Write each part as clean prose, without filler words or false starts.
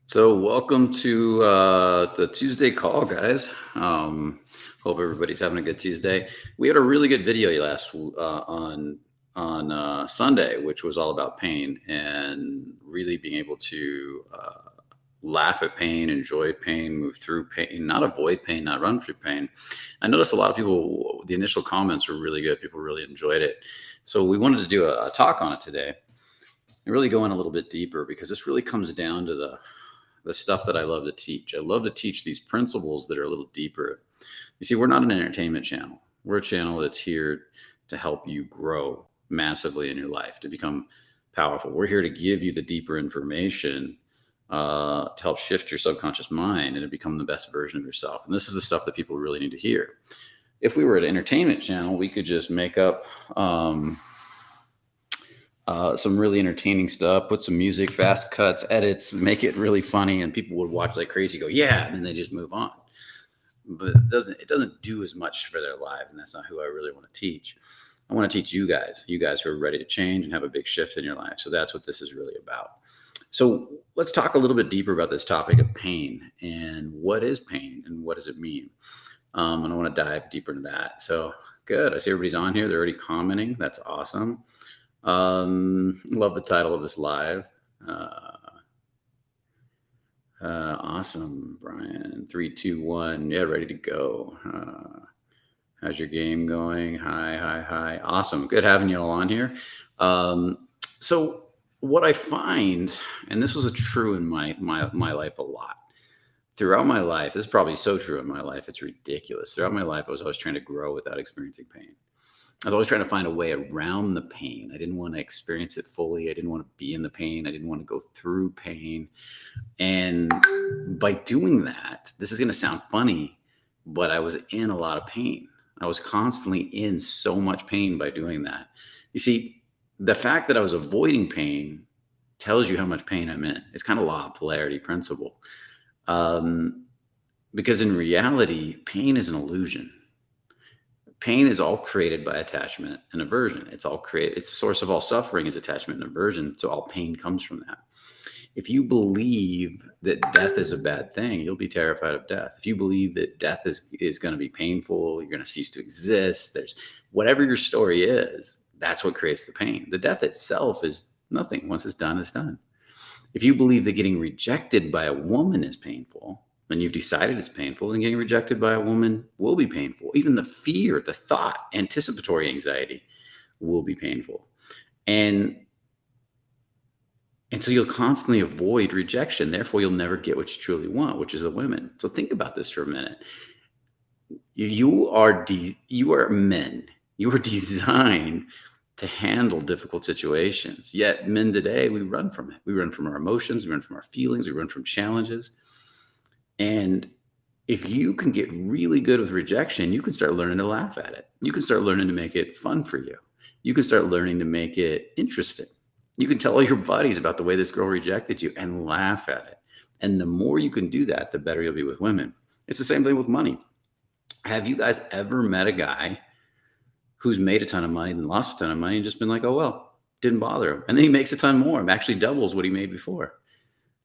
So, welcome to the Tuesday call, guys. Hope everybody's having a good Tuesday. We had a really good video on Sunday, which was all about pain and really being able to laugh at pain, enjoy pain, move through pain, not avoid pain, not run through pain. I noticed a lot of people. The initial comments were really good. People really enjoyed it. So, we wanted to do a talk on it today and really go in a little bit deeper because this really comes down to the stuff that I love to teach. I love to teach these principles that are a little deeper. You see, we're not an entertainment channel. We're a channel that's here to help you grow massively in your life, to become powerful. We're here to give you the deeper information to help shift your subconscious mind and to become the best version of yourself. And this is the stuff that people really need to hear. If we were an entertainment channel, we could just make up some really entertaining stuff, put some music, fast cuts, edits, make it really funny, and people would watch like crazy, go, yeah, and then they just move on. But it doesn't do as much for their lives, and that's not who I really want to teach. I want to teach you guys who are ready to change and have a big shift in your life. So that's what this is really about. So let's talk a little bit deeper about this topic of pain and what is pain and what does it mean. And I want to dive deeper into that. So good. I see everybody's on here. They're already commenting. That's awesome. Love the title of this live. Awesome, Brian. 3, 2, 1. Yeah, ready to go. How's your game going? Hi. Awesome. Good having you all on here. So what I find, and this was true in my life a lot. Throughout my life, this is probably so true in my life, it's ridiculous. Throughout my life, I was always trying to grow without experiencing pain. I was always trying to find a way around the pain. I didn't want to experience it fully. I didn't want to be in the pain. I didn't want to go through pain. And by doing that, this is going to sound funny, but I was in a lot of pain. I was constantly in so much pain by doing that. You see, the fact that I was avoiding pain tells you how much pain I'm in. It's kind of law of polarity principle. Because in reality, pain is an illusion. Pain is all created by attachment and aversion. It's the source of all suffering is attachment and aversion. So all pain comes from that. If you believe that death is a bad thing, you'll be terrified of death. If you believe that death is going to be painful, you're going to cease to exist. There's whatever your story is, that's what creates the pain. The death itself is nothing. Once it's done, it's done. If you believe that getting rejected by a woman is painful, then you've decided it's painful, and getting rejected by a woman will be painful. Even the fear, the thought, anticipatory anxiety will be painful. And so you'll constantly avoid rejection. Therefore, you'll never get what you truly want, which is a woman. So think about this for a minute. You are men. You are designed to handle difficult situations. Yet men today, we run from it. We run from our emotions. We run from our feelings. We run from challenges. And if you can get really good with rejection, you can start learning to laugh at it. You can start learning to make it fun for you. You can start learning to make it interesting. You can tell all your buddies about the way this girl rejected you and laugh at it. And the more you can do that, the better you'll be with women. It's the same thing with money. Have you guys ever met a guy who's made a ton of money and lost a ton of money and just been like, oh, well, didn't bother him. And then he makes a ton more, actually doubles what he made before.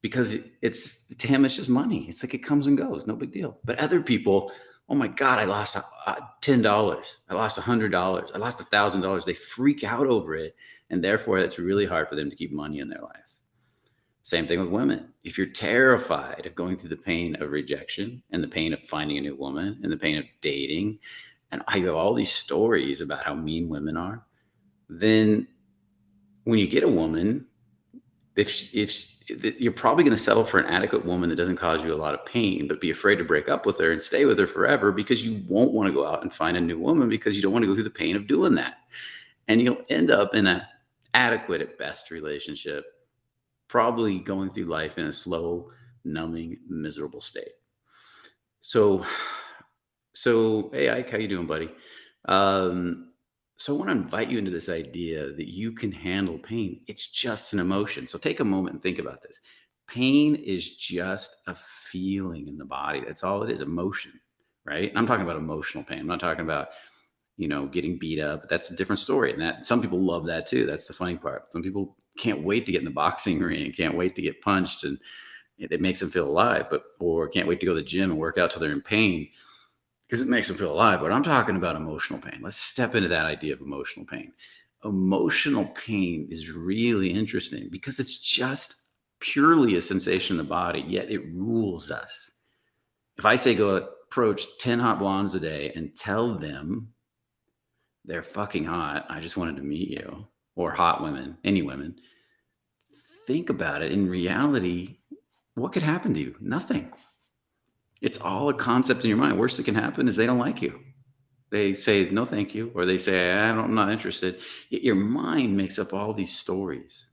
Because to him, it's just money. It's like it comes and goes, no big deal. But other people, oh my God, I lost $10. I lost $100. I lost $1,000. They freak out over it. And therefore, it's really hard for them to keep money in their life. Same thing with women. If you're terrified of going through the pain of rejection and the pain of finding a new woman and the pain of dating, and I have all these stories about how mean women are, then when you get a woman, if you're probably going to settle for an adequate woman that doesn't cause you a lot of pain, but be afraid to break up with her and stay with her forever because you won't want to go out and find a new woman because you don't want to go through the pain of doing that. And you'll end up in an adequate at best relationship, probably going through life in a slow, numbing, miserable state. So hey, Ike, how you doing, buddy? So I want to invite you into this idea that you can handle pain. It's just an emotion. So take a moment and think about this. Pain is just a feeling in the body. That's all it is, emotion, right? I'm talking about emotional pain. I'm not talking about, getting beat up. That's a different story. And that some people love that too. That's the funny part. Some people can't wait to get in the boxing ring and can't wait to get punched It makes them feel alive, or can't wait to go to the gym and work out till they're in pain because it makes them feel alive. But I'm talking about emotional pain. Let's step into that idea of emotional pain. Emotional pain is really interesting because it's just purely a sensation in the body, yet it rules us. If I say go approach 10 hot blondes a day and tell them they're fucking hot, I just wanted to meet you, or hot women, any women, think about it. In reality, what could happen to you? Nothing. It's all a concept in your mind. Worst that can happen is they don't like you. They say, no, thank you. Or they say, I'm not interested. Yet your mind makes up all these stories.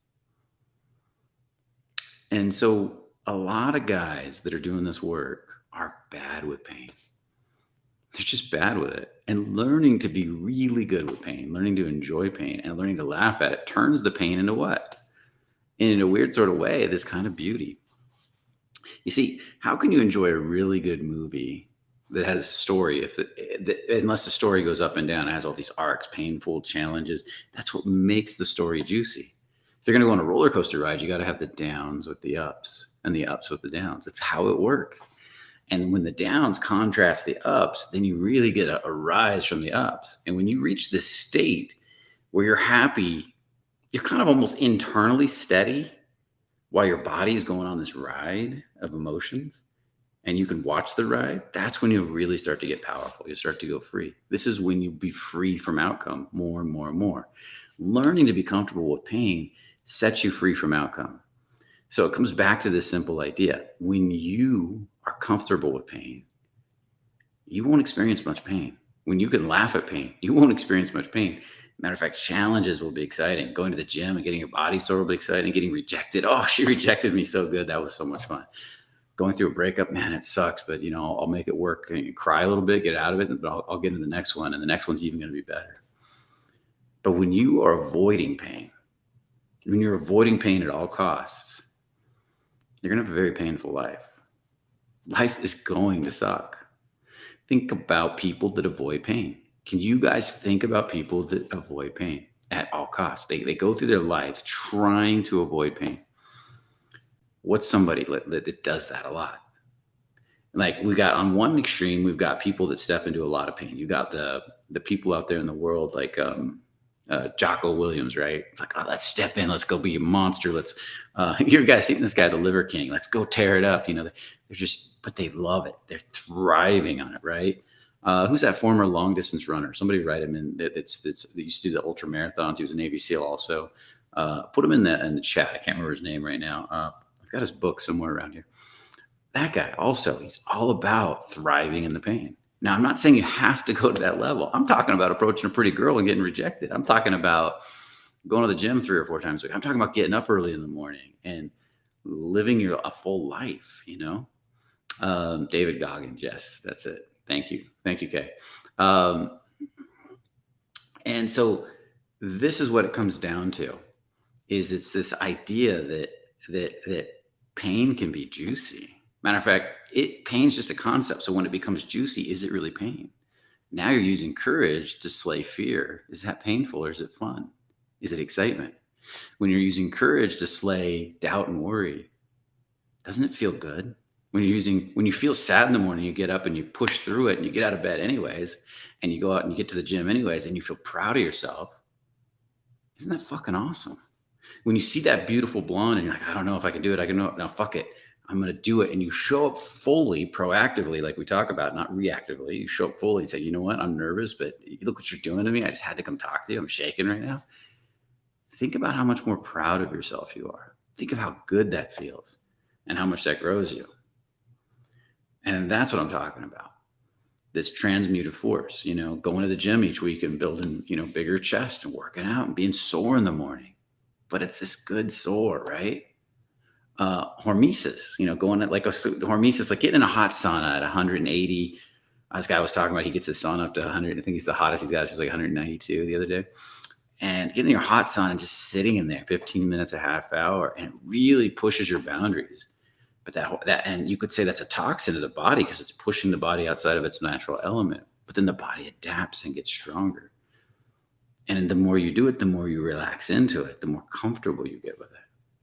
And so a lot of guys that are doing this work are bad with pain. They're just bad with it. And learning to be really good with pain, learning to enjoy pain, and learning to laugh at it turns the pain into what? In a weird sort of way, this kind of beauty. You see, how can you enjoy a really good movie that has a story unless the story goes up and down, it has all these arcs, painful challenges? That's what makes the story juicy. If you're going to go on a roller coaster ride, you got to have the downs with the ups and the ups with the downs. It's how it works. And when the downs contrast the ups, then you really get a rise from the ups. And when you reach this state where you're happy, you're kind of almost internally steady while your body is going on this ride of emotions, and you can watch the ride. That's when you'll really start to get powerful. You start to go free. This is when you'll be free from outcome more and more and more. Learning to be comfortable with pain sets you free from outcome. So it comes back to this simple idea. When you are comfortable with pain, you won't experience much pain. When you can laugh at pain, you won't experience much pain. Matter of fact, challenges will be exciting. Going to the gym and getting your body sore will be exciting. Getting rejected. Oh, she rejected me so good. That was so much fun. Going through a breakup, man, it sucks, but I'll make it work and cry a little bit, get out of it, but I'll get into the next one, and the next one's even going to be better. But when you are avoiding pain, when you're avoiding pain at all costs, you're going to have a very painful life. Life is going to suck. Think about people that avoid pain. Can you guys think about people that avoid pain at all costs? They go through their lives trying to avoid pain. What's somebody that does that a lot? Like, we got on one extreme, we've got people that step into a lot of pain. You got the people out there in the world like Jocko Williams, right? It's like, oh, let's step in, let's go be a monster. Let's you guys seen this guy, the Liver King? Let's go tear it up. They're just, but they love it. They're thriving on it, right? Who's that former long distance runner? Somebody write him in. They used to do the ultra marathons. He was a Navy SEAL also. Put him in the chat. I can't remember his name right now. I've got his book somewhere around here. That guy also, he's all about thriving in the pain. Now, I'm not saying you have to go to that level. I'm talking about approaching a pretty girl and getting rejected. I'm talking about going to the gym 3 or 4 times a week. I'm talking about getting up early in the morning and living a full life, David Goggins. Yes, that's it. Thank you, Kay. And so this is what it comes down to: is it's this idea that pain can be juicy. Matter of fact, pain's just a concept. So when it becomes juicy, is it really pain? Now you're using courage to slay fear. Is that painful or is it fun? Is it excitement? When you're using courage to slay doubt and worry, doesn't it feel good? When you feel sad in the morning, you get up and you push through it and you get out of bed anyways, and you go out and you get to the gym anyways, and you feel proud of yourself. Isn't that fucking awesome? When you see that beautiful blonde and you're like, I don't know if I can do it. No, fuck it. I'm going to do it. And you show up fully, proactively, like we talk about, not reactively. You show up fully and say, you know what? I'm nervous, but look what you're doing to me. I just had to come talk to you. I'm shaking right now. Think about how much more proud of yourself you are. Think of how good that feels and how much that grows you. And that's what I'm talking about. This transmutive force, going to the gym each week and building, bigger chest and working out and being sore in the morning. But it's this good sore, right? Hormesis, going at hormesis, like getting in a hot sauna at 180. This guy was talking about, he gets his sauna up to 100. I think he's the hottest he's got. It's just like 192 the other day. And getting your hot sauna and just sitting in there 15 minutes, a half hour, and it really pushes your boundaries. But and you could say that's a toxin to the body because it's pushing the body outside of its natural element. But then the body adapts and gets stronger. And the more you do it, the more you relax into it, the more comfortable you get with it,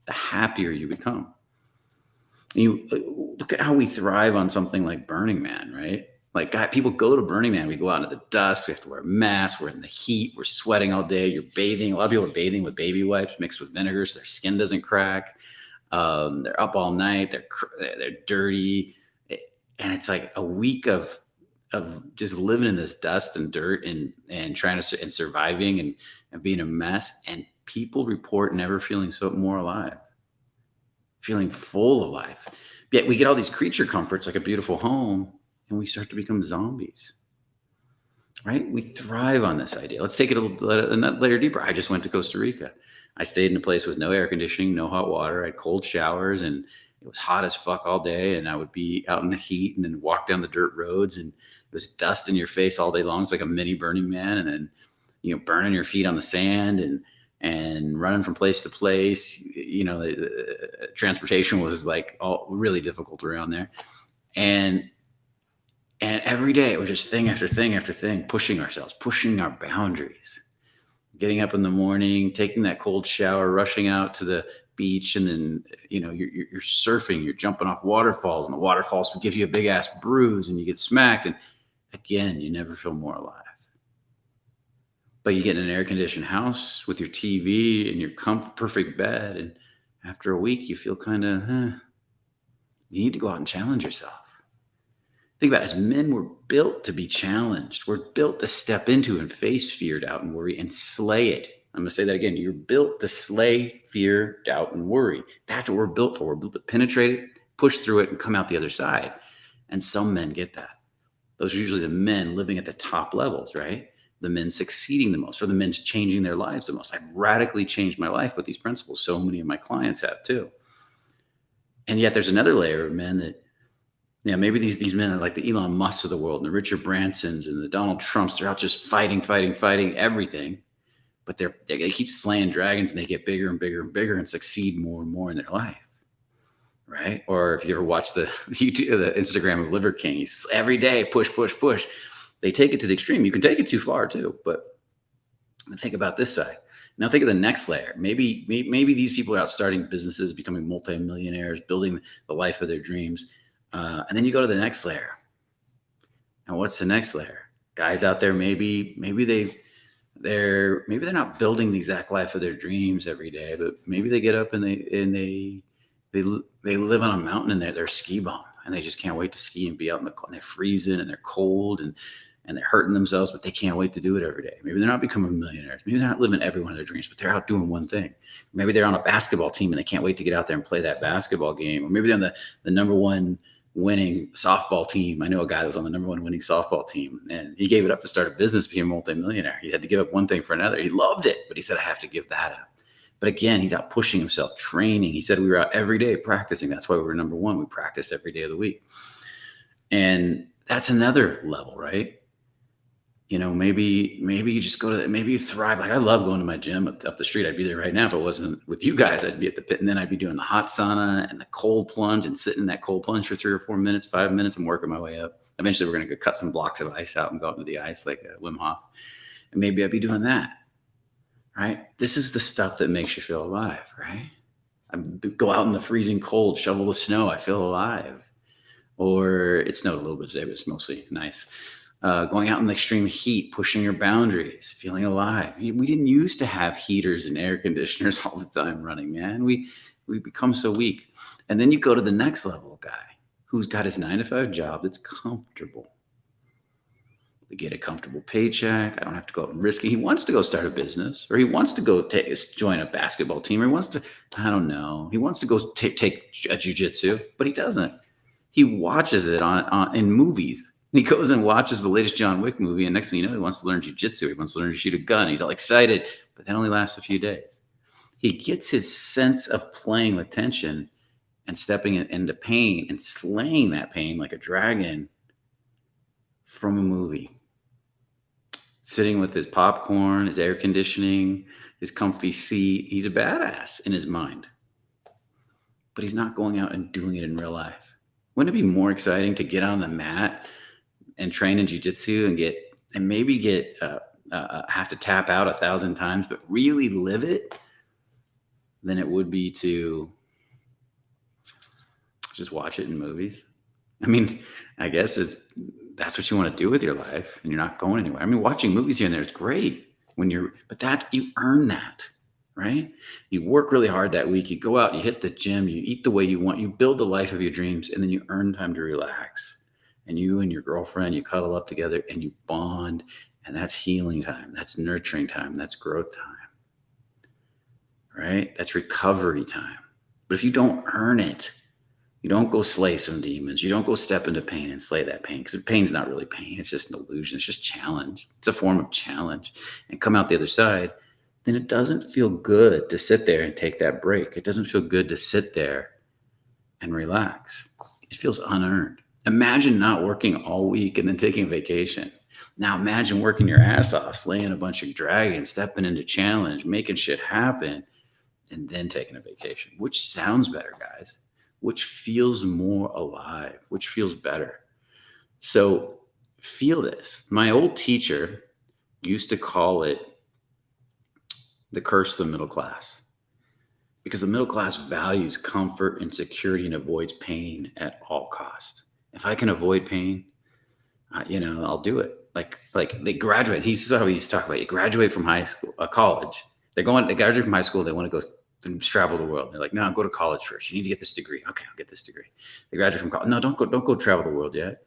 the happier you become. You look at how we thrive on something like Burning Man, right? Like, God, people go to Burning Man. We go out into the dust. We have to wear a mask. We're in the heat. We're sweating all day. You're bathing. A lot of people are bathing with baby wipes mixed with vinegar so their skin doesn't crack. They're up all night. They're dirty, and it's like a week of just living in this dust and dirt and trying to and surviving and being a mess. And people report never feeling so more alive, feeling full of life. Yet we get all these creature comforts like a beautiful home, and we start to become zombies, right? We thrive on this idea. Let's take it a layer deeper. I just went to Costa Rica. I stayed in a place with no air conditioning, no hot water. I had cold showers, and it was hot as fuck all day. And I would be out in the heat and then walk down the dirt roads, and it was dust in your face all day long. It's like a mini Burning Man, and then burning your feet on the sand and running from place to place. The transportation was like all really difficult around there, and every day it was just thing after thing after thing, pushing ourselves, pushing our boundaries, getting up in the morning, taking that cold shower, rushing out to the beach, and then you're surfing, you're jumping off waterfalls, and the waterfalls would give you a big ass bruise, and you get smacked, and again, you never feel more alive. But you get in an air conditioned house with your TV and your perfect bed, and after a week, you feel kind of, you need to go out and challenge yourself. Think about it. As men, we're built to be challenged. We're built to step into and face fear, doubt, and worry and slay it. I'm going to say that again. You're built to slay fear, doubt, and worry. That's what we're built for. We're built to penetrate it, push through it, and come out the other side. And some men get that. Those are usually the men living at the top levels, right? The men succeeding the most, or the men changing their lives the most. I've radically changed my life with these principles. So many of my clients have too. And yet there's another layer of men that, maybe these men are like the Elon Musks of the world and the Richard Bransons and the Donald Trumps. They're out just fighting everything, but they keep slaying dragons, and they get bigger and bigger and bigger and succeed more and more in their life, right? Or if you ever watch the YouTube, the Instagram of Liver King, he's every day push, push, push. They take it to the extreme. You can take it too far too, but think about this side. Now think of the next layer. Maybe these people are out starting businesses, becoming multimillionaires, building the life of their dreams. And then you go to the next layer. And what's the next layer? Guys out there, maybe they're not building the exact life of their dreams every day, but maybe they get up and they live on a mountain, and they're ski bum, and they just can't wait to ski and be out in the cold. And they're freezing and they're cold and they're hurting themselves, but they can't wait to do it every day. Maybe they're not becoming millionaires. Maybe they're not living every one of their dreams, but they're out doing one thing. Maybe they're on a basketball team and they can't wait to get out there and play that basketball game. Or maybe they're on the number one winning softball team. I know a guy that was on the number one winning softball team, and he gave it up to start a business, be a multimillionaire. He had to give up one thing for another. He loved it, but he said, I have to give that up. But again, he's out pushing himself, training. He said we were out every day practicing. That's why we were number one. We practiced every day of the week. And that's another level, right? Maybe you just go to that. Maybe you thrive. Like I love going to my gym up the street. I'd be there right now. If it wasn't with you guys, I'd be at the pit, and then I'd be doing the hot sauna and the cold plunge and sitting in that cold plunge for 3 or 4 minutes, 5 minutes, and working my way up. Eventually, we're going to go cut some blocks of ice out and go out into the ice like Wim Hof. And maybe I'd be doing that, right? This is the stuff that makes you feel alive, right? I go out in the freezing cold, shovel the snow. I feel alive. Or it snowed a little bit today, but it's mostly nice. Going out in the extreme heat, pushing your boundaries, feeling alive. We didn't used to have heaters and air conditioners all the time running, man. We become so weak. And then you go to the next level guy who's got his 9-to-5 job that's comfortable. They get a comfortable paycheck. I don't have to go out and risk it. He wants to go start a business, or he wants to go join a basketball team, or he wants to, I don't know. He wants to go take a jiu-jitsu, but he doesn't. He watches it in movies. He goes and watches the latest John Wick movie, and next thing you know, he wants to learn jiu-jitsu. He wants to learn to shoot a gun. He's all excited, but that only lasts a few days. He gets his sense of playing with tension and stepping into pain and slaying that pain like a dragon from a movie. Sitting with his popcorn, his air conditioning, his comfy seat. He's a badass in his mind, but he's not going out and doing it in real life. Wouldn't it be more exciting to get on the mat and train in jiu-jitsu and maybe have to tap out 1,000 times, but really live it, than it would be to Just watch it in movies. I mean, I guess if that's what you want to do with your life and you're not going anywhere. I mean, watching movies here and there is great but that you earn that, right? You work really hard that week. You go out, you hit the gym, you eat the way you want, you build the life of your dreams, and then you earn time to relax. And you and your girlfriend, you cuddle up together and you bond. And that's healing time. That's nurturing time. That's growth time, right? That's recovery time. But if you don't earn it, you don't go slay some demons. You don't go step into pain and slay that pain because pain's not really pain. It's just an illusion. It's just challenge. It's a form of challenge. And come out the other side, then it doesn't feel good to sit there and take that break. It doesn't feel good to sit there and relax. It feels unearned. Imagine not working all week and then taking a vacation. Now imagine working your ass off, slaying a bunch of dragons, stepping into challenge, making shit happen, and then taking a vacation. Which sounds better, guys? Which feels more alive? Which feels better? So feel this. My old teacher used to call it the curse of the middle class because the middle class values comfort and security and avoids pain at all costs. If I can avoid pain, I'll do it. Like they graduate. This is how he used to talk about it. You graduate from high school, college. They graduate from high school. They want to go and travel the world. They're like, no, go to college first. You need to get this degree. Okay, I'll get this degree. They graduate from college. No, don't go travel the world yet.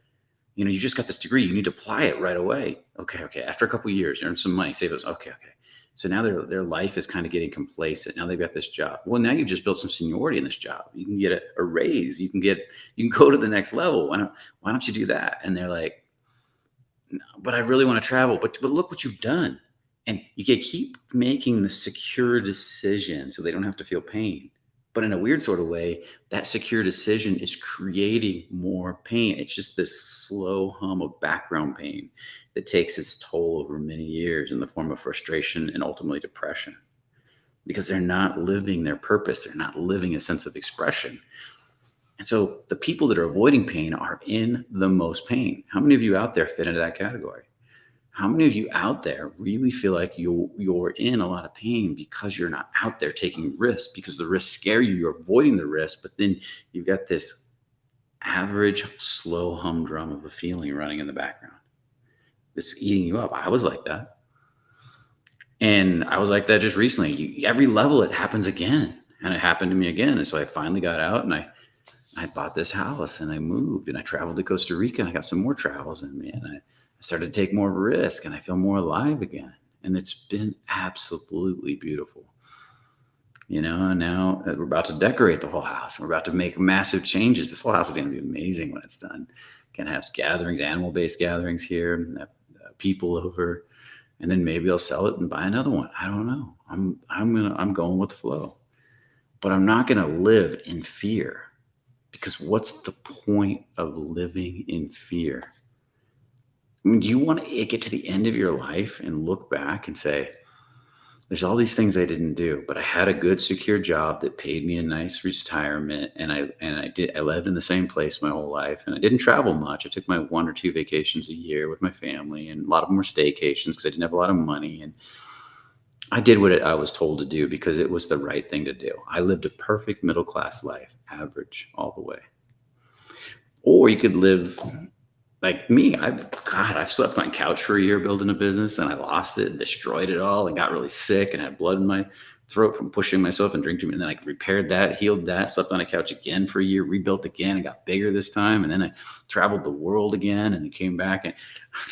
You just got this degree. You need to apply it right away. Okay. After a couple of years, earn some money, save those. Okay. So now their life is kind of getting complacent. Now they've got this job. Well, now you've just built some seniority in this job. You can get a raise. You can go to the next level. Why don't you do that? And they're like, no, but I really want to travel. But look what you've done. And you can keep making the secure decision so they don't have to feel pain. But in a weird sort of way, that secure decision is creating more pain. It's just this slow hum of background pain that takes its toll over many years in the form of frustration and ultimately depression. Because they're not living their purpose. They're not living a sense of expression. And so the people that are avoiding pain are in the most pain. How many of you out there fit into that category? How many of you out there really feel like you're in a lot of pain because you're not out there taking risks, because the risks scare you, you're avoiding the risk, but then you've got this average slow humdrum of a feeling running in the background. It's eating you up. I was like that. And I was like that just recently. Every level, it happens again. And it happened to me again. And so I finally got out and I bought this house and I moved and I traveled to Costa Rica and I got some more travels in me and I started to take more risk and I feel more alive again. And it's been absolutely beautiful. And now we're about to decorate the whole house. We're about to make massive changes. This whole house is going to be amazing when it's done. Going to have gatherings, animal-based gatherings here, people over, and then maybe I'll sell it and buy another one. I don't know. I'm going with the flow, but I'm not going to live in fear because what's the point of living in fear? I mean, do you want to get to the end of your life and look back and say, there's all these things I didn't do, but I had a good, secure job that paid me a nice retirement. And I lived in the same place my whole life and I didn't travel much. I took my 1 or 2 vacations a year with my family and a lot of them were staycations because I didn't have a lot of money. And I did what I was told to do because it was the right thing to do. I lived a perfect middle-class life, average all the way. Or you could live like me. I've slept on a couch for a year building a business and I lost it and destroyed it all and got really sick and had blood in my throat from pushing myself and drinking. And then I repaired that, healed that, slept on a couch again for a year, rebuilt again and got bigger this time. And then I traveled the world again and then came back and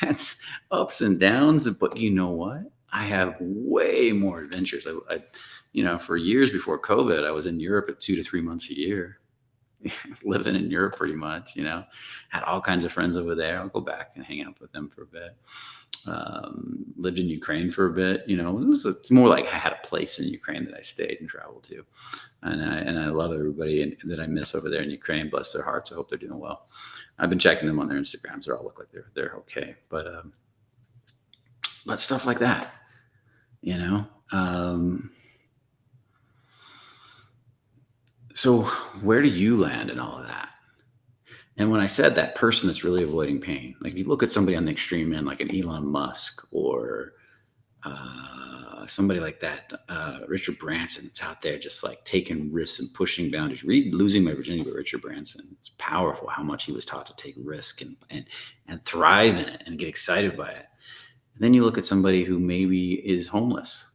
that's ups and downs. But you know what? I have way more adventures. For years before COVID, I was in Europe at 2 to 3 months a year. Living in Europe pretty much, had all kinds of friends over there. I'll go back and hang out with them for a bit. Lived in Ukraine for a bit, it's more like I had a place in Ukraine that I stayed and traveled to. And I love everybody that I miss over there in Ukraine. Bless their hearts. I hope they're doing well. I've been checking them on their Instagrams. They all look like they're okay. But stuff like that, So where do you land in all of that? And when I said that person that's really avoiding pain, like if you look at somebody on the extreme end, like an Elon Musk or Somebody like that, Richard Branson, it's out there just like taking risks and pushing boundaries. Read Losing My Virginity by Richard Branson. It's powerful how much he was taught to take risk and thrive in it and get excited by it. And then you look at somebody who maybe is homeless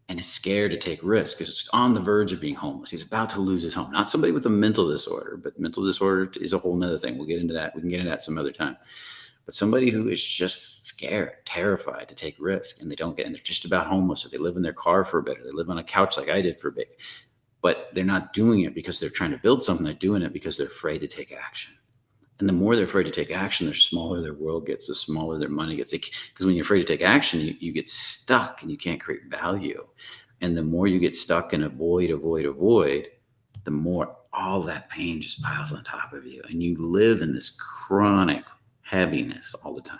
and is scared to take risks because it's on the verge of being homeless. He's about to lose his home. Not somebody with a mental disorder, but mental disorder is a whole nother thing. We'll get into that. We can get into that some other time. But somebody who is just scared, terrified to take risk, and they're just about homeless, or they live in their car for a bit, or they live on a couch like I did for a bit, but they're not doing it because they're trying to build something. They're doing it because they're afraid to take action. And the more they're afraid to take action, the smaller their world gets, the smaller their money gets. Because when you're afraid to take action, you get stuck and you can't create value. And the more you get stuck and avoid, the more all that pain just piles on top of you. And you live in this chronic heaviness all the time.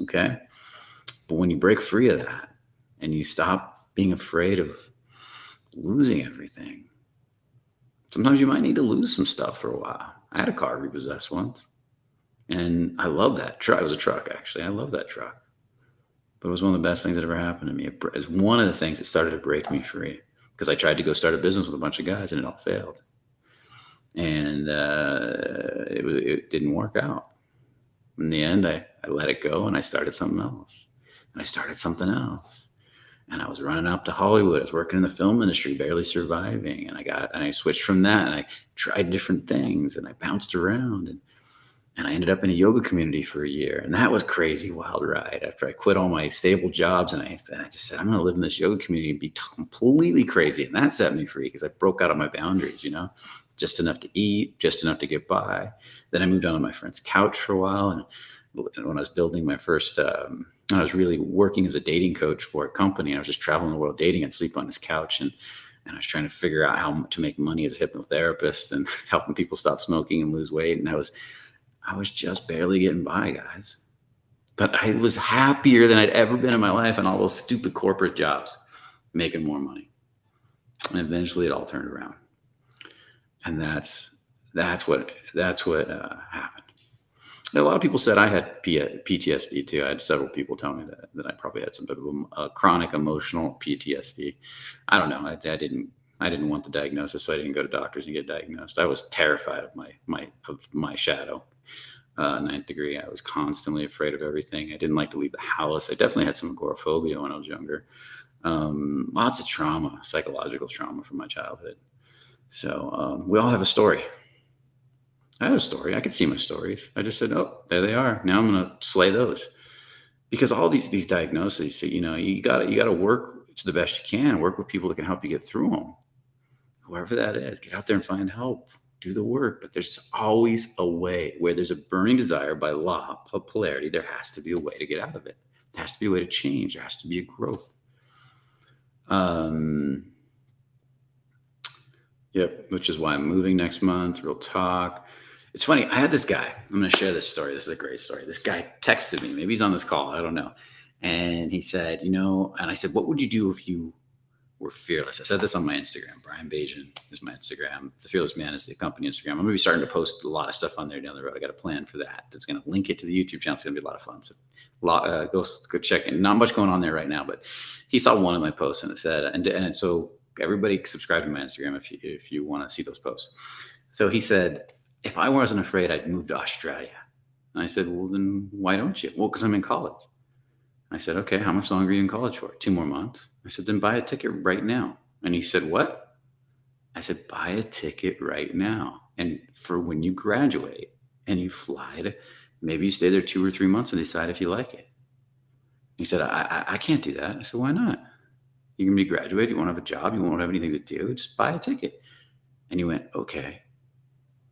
Okay. But when you break free of that and you stop being afraid of losing everything, sometimes you might need to lose some stuff for a while. I had a car repossessed once, and I love that truck. It was a truck, actually. I love that truck. But it was one of the best things that ever happened to me. It was one of the things that started to break me free, because I tried to go start a business with a bunch of guys and it all failed. And it didn't work out. In the end, I let it go and I started something else. And I started something else. And I was running up to Hollywood. I was working in the film industry, barely surviving. And I switched from that, and I tried different things, and I bounced around, and I ended up in a yoga community for a year. And that was crazy, wild ride. After I quit all my stable jobs, and I just said, I'm going to live in this yoga community and be completely crazy. And that set me free, because I broke out of my boundaries, just enough to eat, just enough to get by. Then I moved on to my friend's couch for a while. And when I was building my first, I was really working as a dating coach for a company. And I was just traveling the world dating and sleep on his couch. And I was trying to figure out how to make money as a hypnotherapist and helping people stop smoking and lose weight. And I was just barely getting by, guys. But I was happier than I'd ever been in my life in all those stupid corporate jobs, making more money. And eventually it all turned around. And that's what happened. A lot of people said I had PTSD too. I had several people tell me that I probably had some bit of a chronic emotional PTSD. I don't know. I didn't want the diagnosis, so I didn't go to doctors and get diagnosed. I was terrified of my shadow. Ninth degree. I was constantly afraid of everything. I didn't like to leave the house. I definitely had some agoraphobia when I was younger. Lots of trauma, psychological trauma from my childhood. So we all have a story. I had a story. I could see my stories. I just said, oh, there they are. Now I'm going to slay those. Because all these diagnoses, you gotta work to the best you can. Work with people that can help you get through them. Whoever that is, get out there and find help. Do the work. But there's always a way. Where there's a burning desire, by law of polarity, there has to be a way to get out of it. There has to be a way to change. There has to be a growth. Yep, which is why I'm moving next month. Real talk. It's funny. I had this guy. I'm going to share this story. This is a great story. This guy texted me. Maybe he's on this call. I don't know. And he said, and I said, what would you do if you were fearless? I said this on my Instagram. Brian Bajan is my Instagram. The Fearless Man is the company Instagram. I'm going to be starting to post a lot of stuff on there down the road. I got a plan for that. That's going to link it to the YouTube channel. It's going to be a lot of fun. So go check it. Not much going on there right now, but he saw one of my posts and it said, and so everybody subscribe to my Instagram if you want to see those posts. So he said, if I wasn't afraid, I'd move to Australia. And I said, well, then why don't you? Well, because I'm in college. I said, okay, how much longer are you in college for? 2 more months. I said, then buy a ticket right now. And he said, what? I said, buy a ticket right now. And for when you graduate and you fly to, maybe you stay there 2 or 3 months and decide if you like it. He said, I can't do that. I said, why not? You're going to be graduated. You won't have a job. You won't have anything to do. Just buy a ticket. And he went, okay.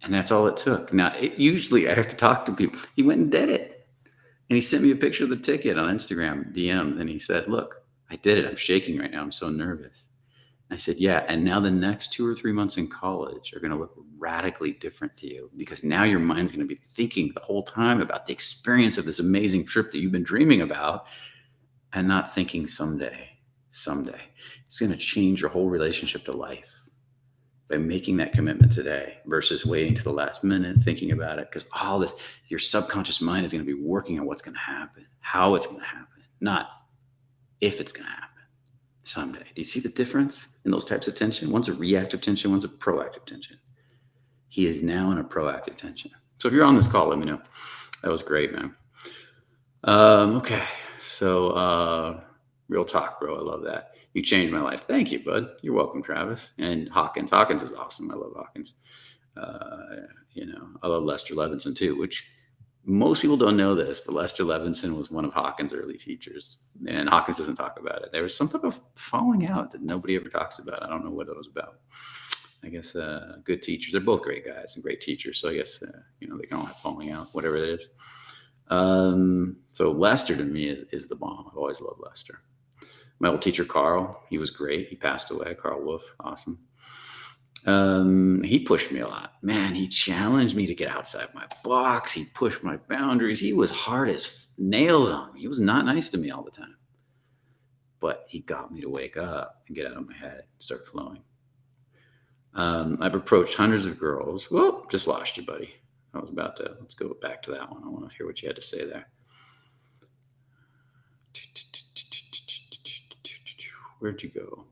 And that's all it took. Now, usually I have to talk to people. He went and did it. And he sent me a picture of the ticket on Instagram, DM. And he said, look, I did it. I'm shaking right now. I'm so nervous. And I said, yeah. And now the next 2 or 3 months in college are going to look radically different to you, because now your mind's going to be thinking the whole time about the experience of this amazing trip that you've been dreaming about, and not thinking someday. It's going to change your whole relationship to life by making that commitment today versus waiting to the last minute thinking about it. Because all this, your subconscious mind is going to be working on what's going to happen, how it's going to happen, not if it's going to happen someday. Do you see the difference in those types of tension? One's a reactive tension, one's a proactive tension. He is now in a proactive tension. So if you're on this call, let me know. That was great, man. Okay. So, real talk, bro. I love that. You changed my life. Thank you, bud. You're welcome, Travis. And Hawkins. Hawkins is awesome. I love Hawkins. I love Lester Levinson too, which most people don't know this, but Lester Levinson was one of Hawkins' early teachers. And Hawkins doesn't talk about it. There was some type of falling out that nobody ever talks about. I don't know what it was about. I guess good teachers. They're both great guys and great teachers. So I guess, they can all have falling out, whatever it is. So Lester to me is the bomb. I've always loved Lester. My old teacher, Carl, he was great. He passed away. Carl Wolf, awesome. He pushed me a lot. Man, he challenged me to get outside my box. He pushed my boundaries. He was hard as nails on me. He was not nice to me all the time. But he got me to wake up and get out of my head and start flowing. I've approached hundreds of girls. Whoa, just lost you, buddy. Let's go back to that one. I want to hear what you had to say there. Where'd you go?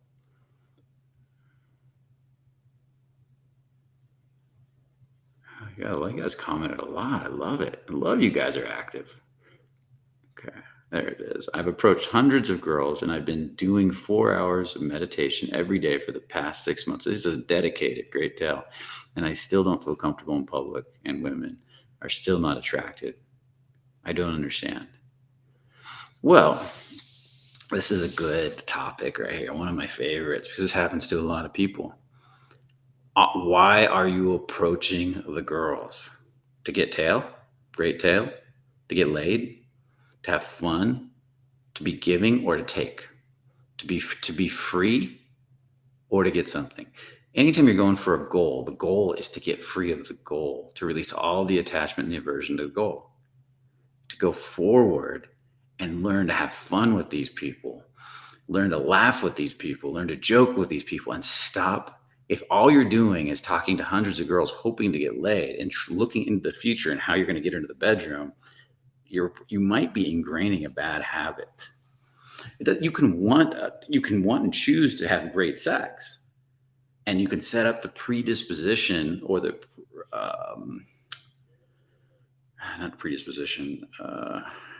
Yeah, you guys commented a lot. I love it. I love you guys are active. Okay, there it is. I've approached hundreds of girls and I've been doing 4 hours of meditation every day for the past 6 months. This is dedicated, great tale. And I still don't feel comfortable in public and women are still not attracted. I don't understand. Well, this is a good topic right here. One of my favorites because this happens to a lot of people. Why are you approaching the girls? To get tail? Great tail? To get laid? To have fun? To be giving or to take? To be free or to get something? Anytime you're going for a goal, the goal is to get free of the goal, to release all the attachment and the aversion to the goal, to go forward and learn to have fun with these people, learn to laugh with these people, learn to joke with these people, and stop. If all you're doing is talking to hundreds of girls hoping to get laid and looking into the future and how you're going to get into the bedroom, you might be ingraining a bad habit. You can want and choose to have great sex, and you can set up the predisposition or the not predisposition.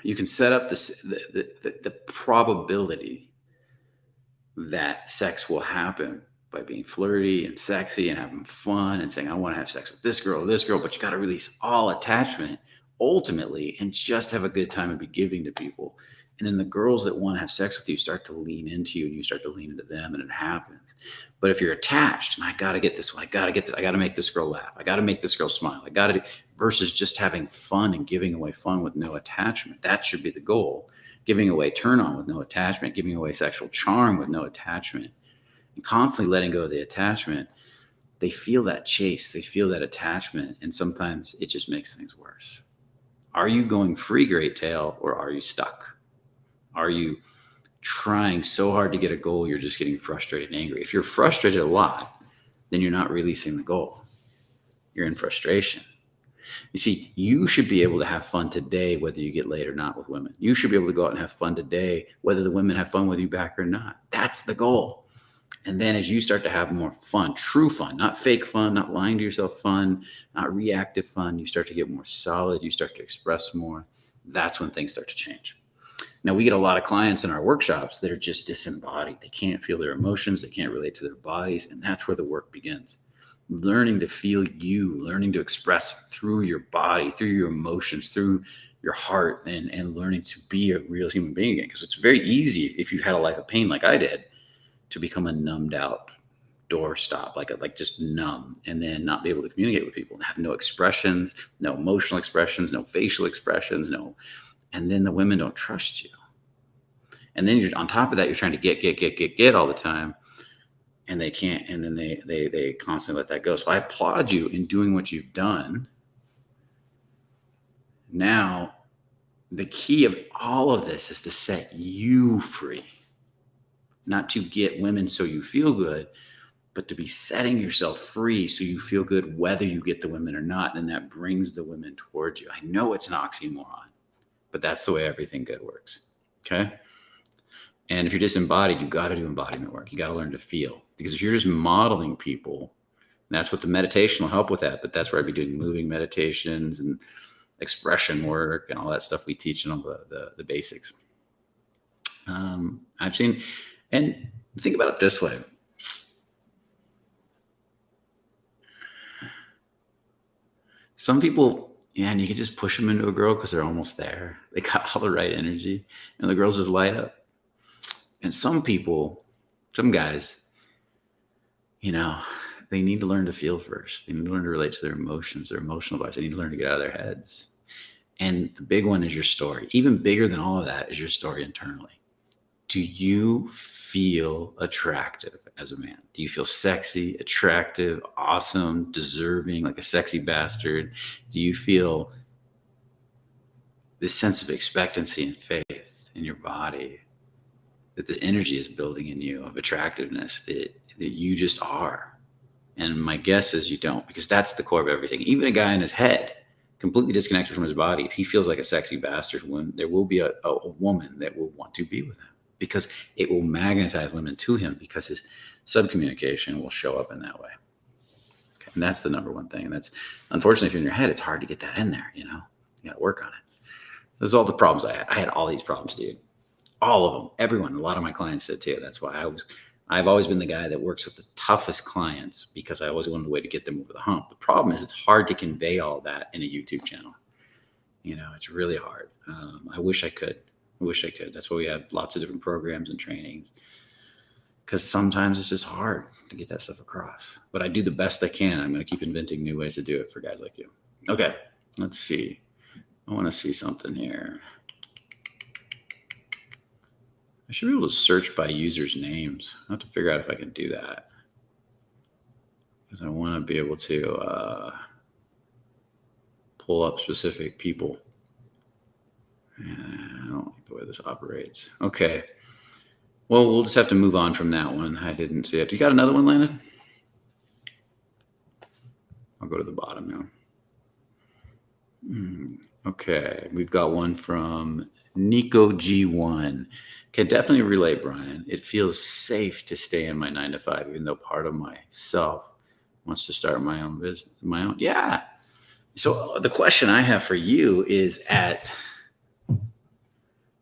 You can set up the probability that sex will happen by being flirty and sexy and having fun and saying, I want to have sex with this girl, but you got to release all attachment ultimately and just have a good time and be giving to people. And then the girls that want to have sex with you start to lean into you and you start to lean into them and it happens. But if you're attached and I got to get this one, I got to get this, I got to make this girl laugh. I got to make this girl smile. Versus just having fun and giving away fun with no attachment. That should be the goal. Giving away turn on with no attachment, giving away sexual charm with no attachment. And constantly letting go of the attachment, they feel that chase, they feel that attachment, and sometimes it just makes things worse. Are you going free, great tail, or are you stuck? Are you trying so hard to get a goal, you're just getting frustrated and angry? If you're frustrated a lot, then you're not releasing the goal. You're in frustration. You see, you should be able to have fun today, whether you get laid or not with women. You should be able to go out and have fun today, whether the women have fun with you back or not. That's the goal. And then as you start to have more fun, true fun, not fake fun, not lying to yourself fun, not reactive fun, you start to get more solid, you start to express more. That's when things start to change. Now, we get a lot of clients in our workshops that are just disembodied. They can't feel their emotions. They can't relate to their bodies. And that's where the work begins. Learning to feel you, learning to express through your body, through your emotions, through your heart, and learning to be a real human being again. Because it's very easy if you've had a life of pain like I did to become a numbed out doorstop, like just numb, and then not be able to communicate with people and have no expressions, no emotional expressions, no facial expressions, and then the women don't trust you. And then you're on top of that, you're trying to get all the time, and they can't, and then they constantly let that go. So I applaud you in doing what you've done. Now, the key of all of this is to set you free. Not to get women so you feel good, but to be setting yourself free so you feel good whether you get the women or not. And that brings the women towards you. I know it's an oxymoron, but that's the way everything good works. Okay. And if you're disembodied, you got to do embodiment work. You got to learn to feel, because if you're just modeling people, that's what the meditation will help with that. But that's where I'd be doing moving meditations and expression work and all that stuff we teach and all the basics. I've seen, and think about it this way. Some people, yeah, and you can just push them into a girl because they're almost there. They got all the right energy, and the girls just light up. And some people, some guys, they need to learn to feel first. They need to learn to relate to their emotions, their emotional bodies. They need to learn to get out of their heads. And the big one is your story. Even bigger than all of that is your story internally. Do you feel attractive as a man? Do you feel sexy, attractive, awesome, deserving, like a sexy bastard? Do you feel this sense of expectancy and faith in your body, that this energy is building in you of attractiveness, that you just are? And my guess is you don't, because that's the core of everything. Even a guy in his head, completely disconnected from his body, if he feels like a sexy bastard, there will be a woman that will want to be with him, because it will magnetize women to him, because his subcommunication will show up in that way. Okay. And that's the number one thing. And that's, unfortunately, if you're in your head, it's hard to get that in there. You got to work on it. Those are all the problems I had. I had all these problems, dude. All of them. Everyone. A lot of my clients did too. That's why I've always been the guy that works with the toughest clients, because I always wanted a way to get them over the hump. The problem is it's hard to convey all that in a YouTube channel. It's really hard. I wish I could. That's why we have lots of different programs and trainings, because sometimes it's just hard to get that stuff across. But I do the best I can. I'm going to keep inventing new ways to do it for guys like you. Okay, let's see. I want to see something here. I should be able to search by users' names. I have to figure out if I can do that, because I want to be able to pull up specific people. I don't like the way this operates. Okay. Well, we'll just have to move on from that one. I didn't see it. You got another one, Landon? I'll go to the bottom now. Okay. We've got one from Nico G1. Can definitely relate, Brian. It feels safe to stay in my 9 to 5, even though part of myself wants to start my own business. Yeah. So the question I have for you is,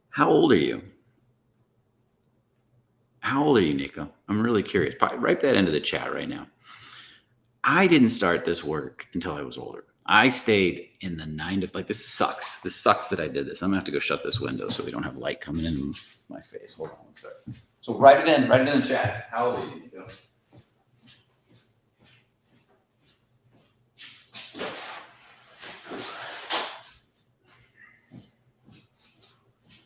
how old are you? How old are you, Nico? I'm really curious. Write that into the chat right now. I didn't start this work until I was older. I stayed in the 9 to 5. This sucks. This sucks that I did this. I'm gonna have to go shut this window so we don't have light coming in my face. Hold on one second. So write it in the chat. How old are you, Nico?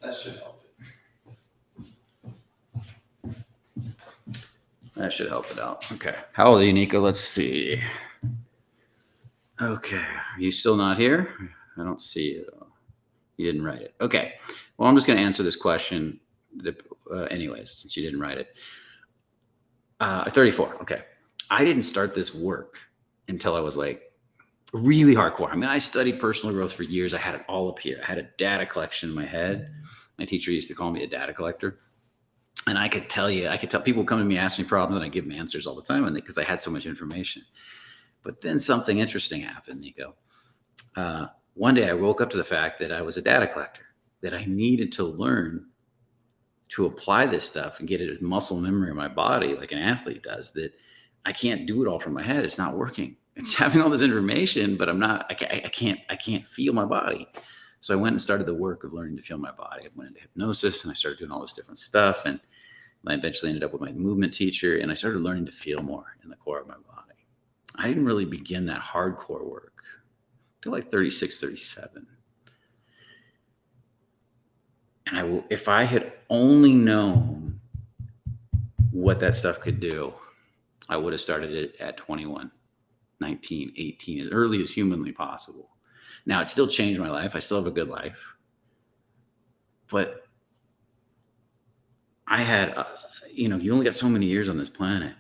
That should help it. That should help it out. Okay. How old are you, Nico? Let's see. Okay. Are you still not here? I don't see you. You didn't write it. Okay. Well, I'm just going to answer this question anyways, since you didn't write it. 34. Okay. I didn't start this work until I was like really hardcore. I mean, I studied personal growth for years. I had it all up here. I had a data collection in my head. My teacher used to call me a data collector. And I could tell people come to me, ask me problems, and I give them answers all the time, because I had so much information. But then something interesting happened, Nico. One day I woke up to the fact that I was a data collector, that I needed to learn to apply this stuff and get it as muscle memory in my body like an athlete does, that I can't do it all from my head. It's not working. It's having all this information, but I can't feel my body. So I went and started the work of learning to feel my body. I went into hypnosis and I started doing all this different stuff. And I eventually ended up with my movement teacher, and I started learning to feel more in the core of my body. I didn't really begin that hardcore work until like 36, 37. And if I had only known what that stuff could do, I would have started it at 21, 19, 18, as early as humanly possible. Now, it still changed my life. I still have a good life. But I had, you only got so many years on this planet.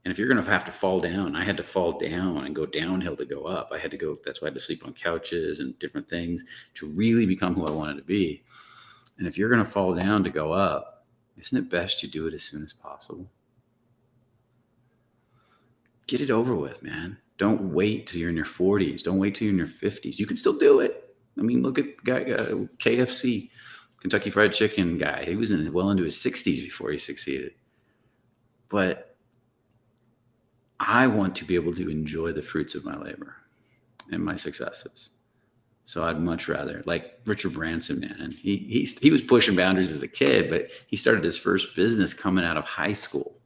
And if you're going to have to fall down, I had to fall down and go downhill to go up. That's why I had to sleep on couches and different things to really become who I wanted to be. And if you're going to fall down to go up, Isn't it best you do it as soon as possible? Get it over with, man. Don't wait till you're in your 40s. Don't wait till you're in your 50s. You can still do it. I mean, look at guy KFC, Kentucky Fried Chicken guy. He was well into his 60s before he succeeded. But I want to be able to enjoy the fruits of my labor and my successes. So I'd much rather, like Richard Branson, man. He was pushing boundaries as a kid, but he started his first business coming out of high school.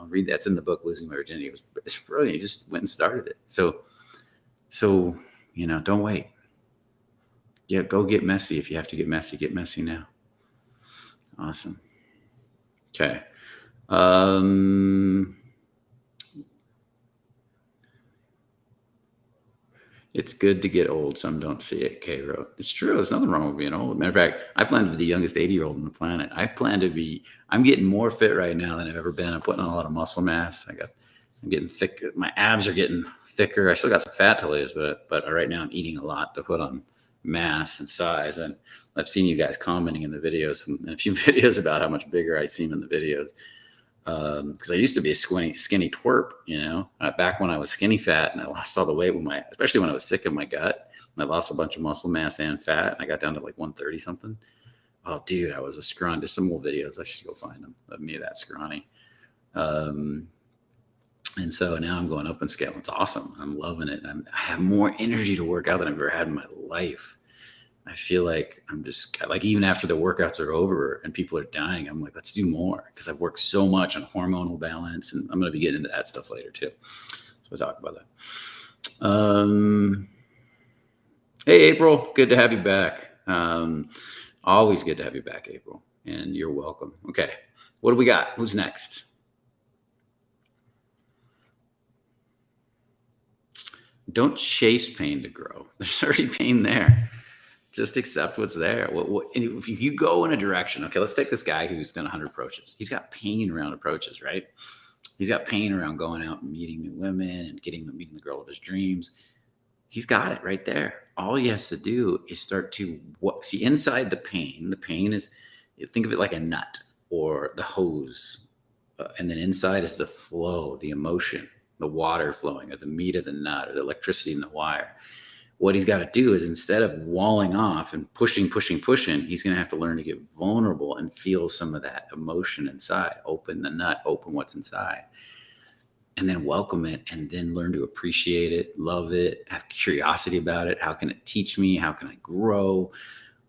Read that's in the book Losing My Virginity. It's brilliant. He just went and started it. So don't wait. Yeah, go get messy. If you have to get messy now. Awesome. Okay. It's good to get old. Some don't see it. Kay wrote. It's true. There's nothing wrong with being old. Matter of fact, I plan to be the youngest 80-year-old on the planet. I'm getting more fit right now than I've ever been. I'm putting on a lot of muscle mass. I'm getting thicker. My abs are getting thicker. I still got some fat to lose, but right now I'm eating a lot to put on mass and size. And I've seen you guys commenting in the videos and a few videos about how much bigger I seem in the videos. Because I used to be a skinny twerp, back when I was skinny fat and I lost all the weight especially when I was sick of my gut. And I lost a bunch of muscle mass and fat. And I got down to like 130 something. Oh, dude, I was a scrawny. There's some old videos. I should go find them of me that scrawny. And so now I'm going up in scale. It's awesome. I'm loving it. I have more energy to work out than I've ever had in my life. I feel like I'm just like, even after the workouts are over and people are dying, I'm like, let's do more, because I've worked so much on hormonal balance, and I'm going to be getting into that stuff later too. So we'll talk about that. Hey, April, good to have you back. Always good to have you back, April, and you're welcome. Okay. What do we got? Who's next? Don't chase pain to grow. There's already pain there. Just accept what's there. If you go in a direction, okay, let's take this guy who's done 100 approaches. He's got pain around approaches, right? He's got pain around going out and meeting new women and meeting the girl of his dreams. He's got it right there. All he has to do is start to see inside the pain. The pain is, think of it like a nut or the hose. And then inside is the flow, the emotion, the water flowing, or the meat of the nut, or the electricity in the wire. What he's got to do is, instead of walling off and pushing, he's going to have to learn to get vulnerable and feel some of that emotion inside. Open the nut, open what's inside, and then welcome it, and then learn to appreciate it, love it, have curiosity about it. How can it teach me? How can I grow?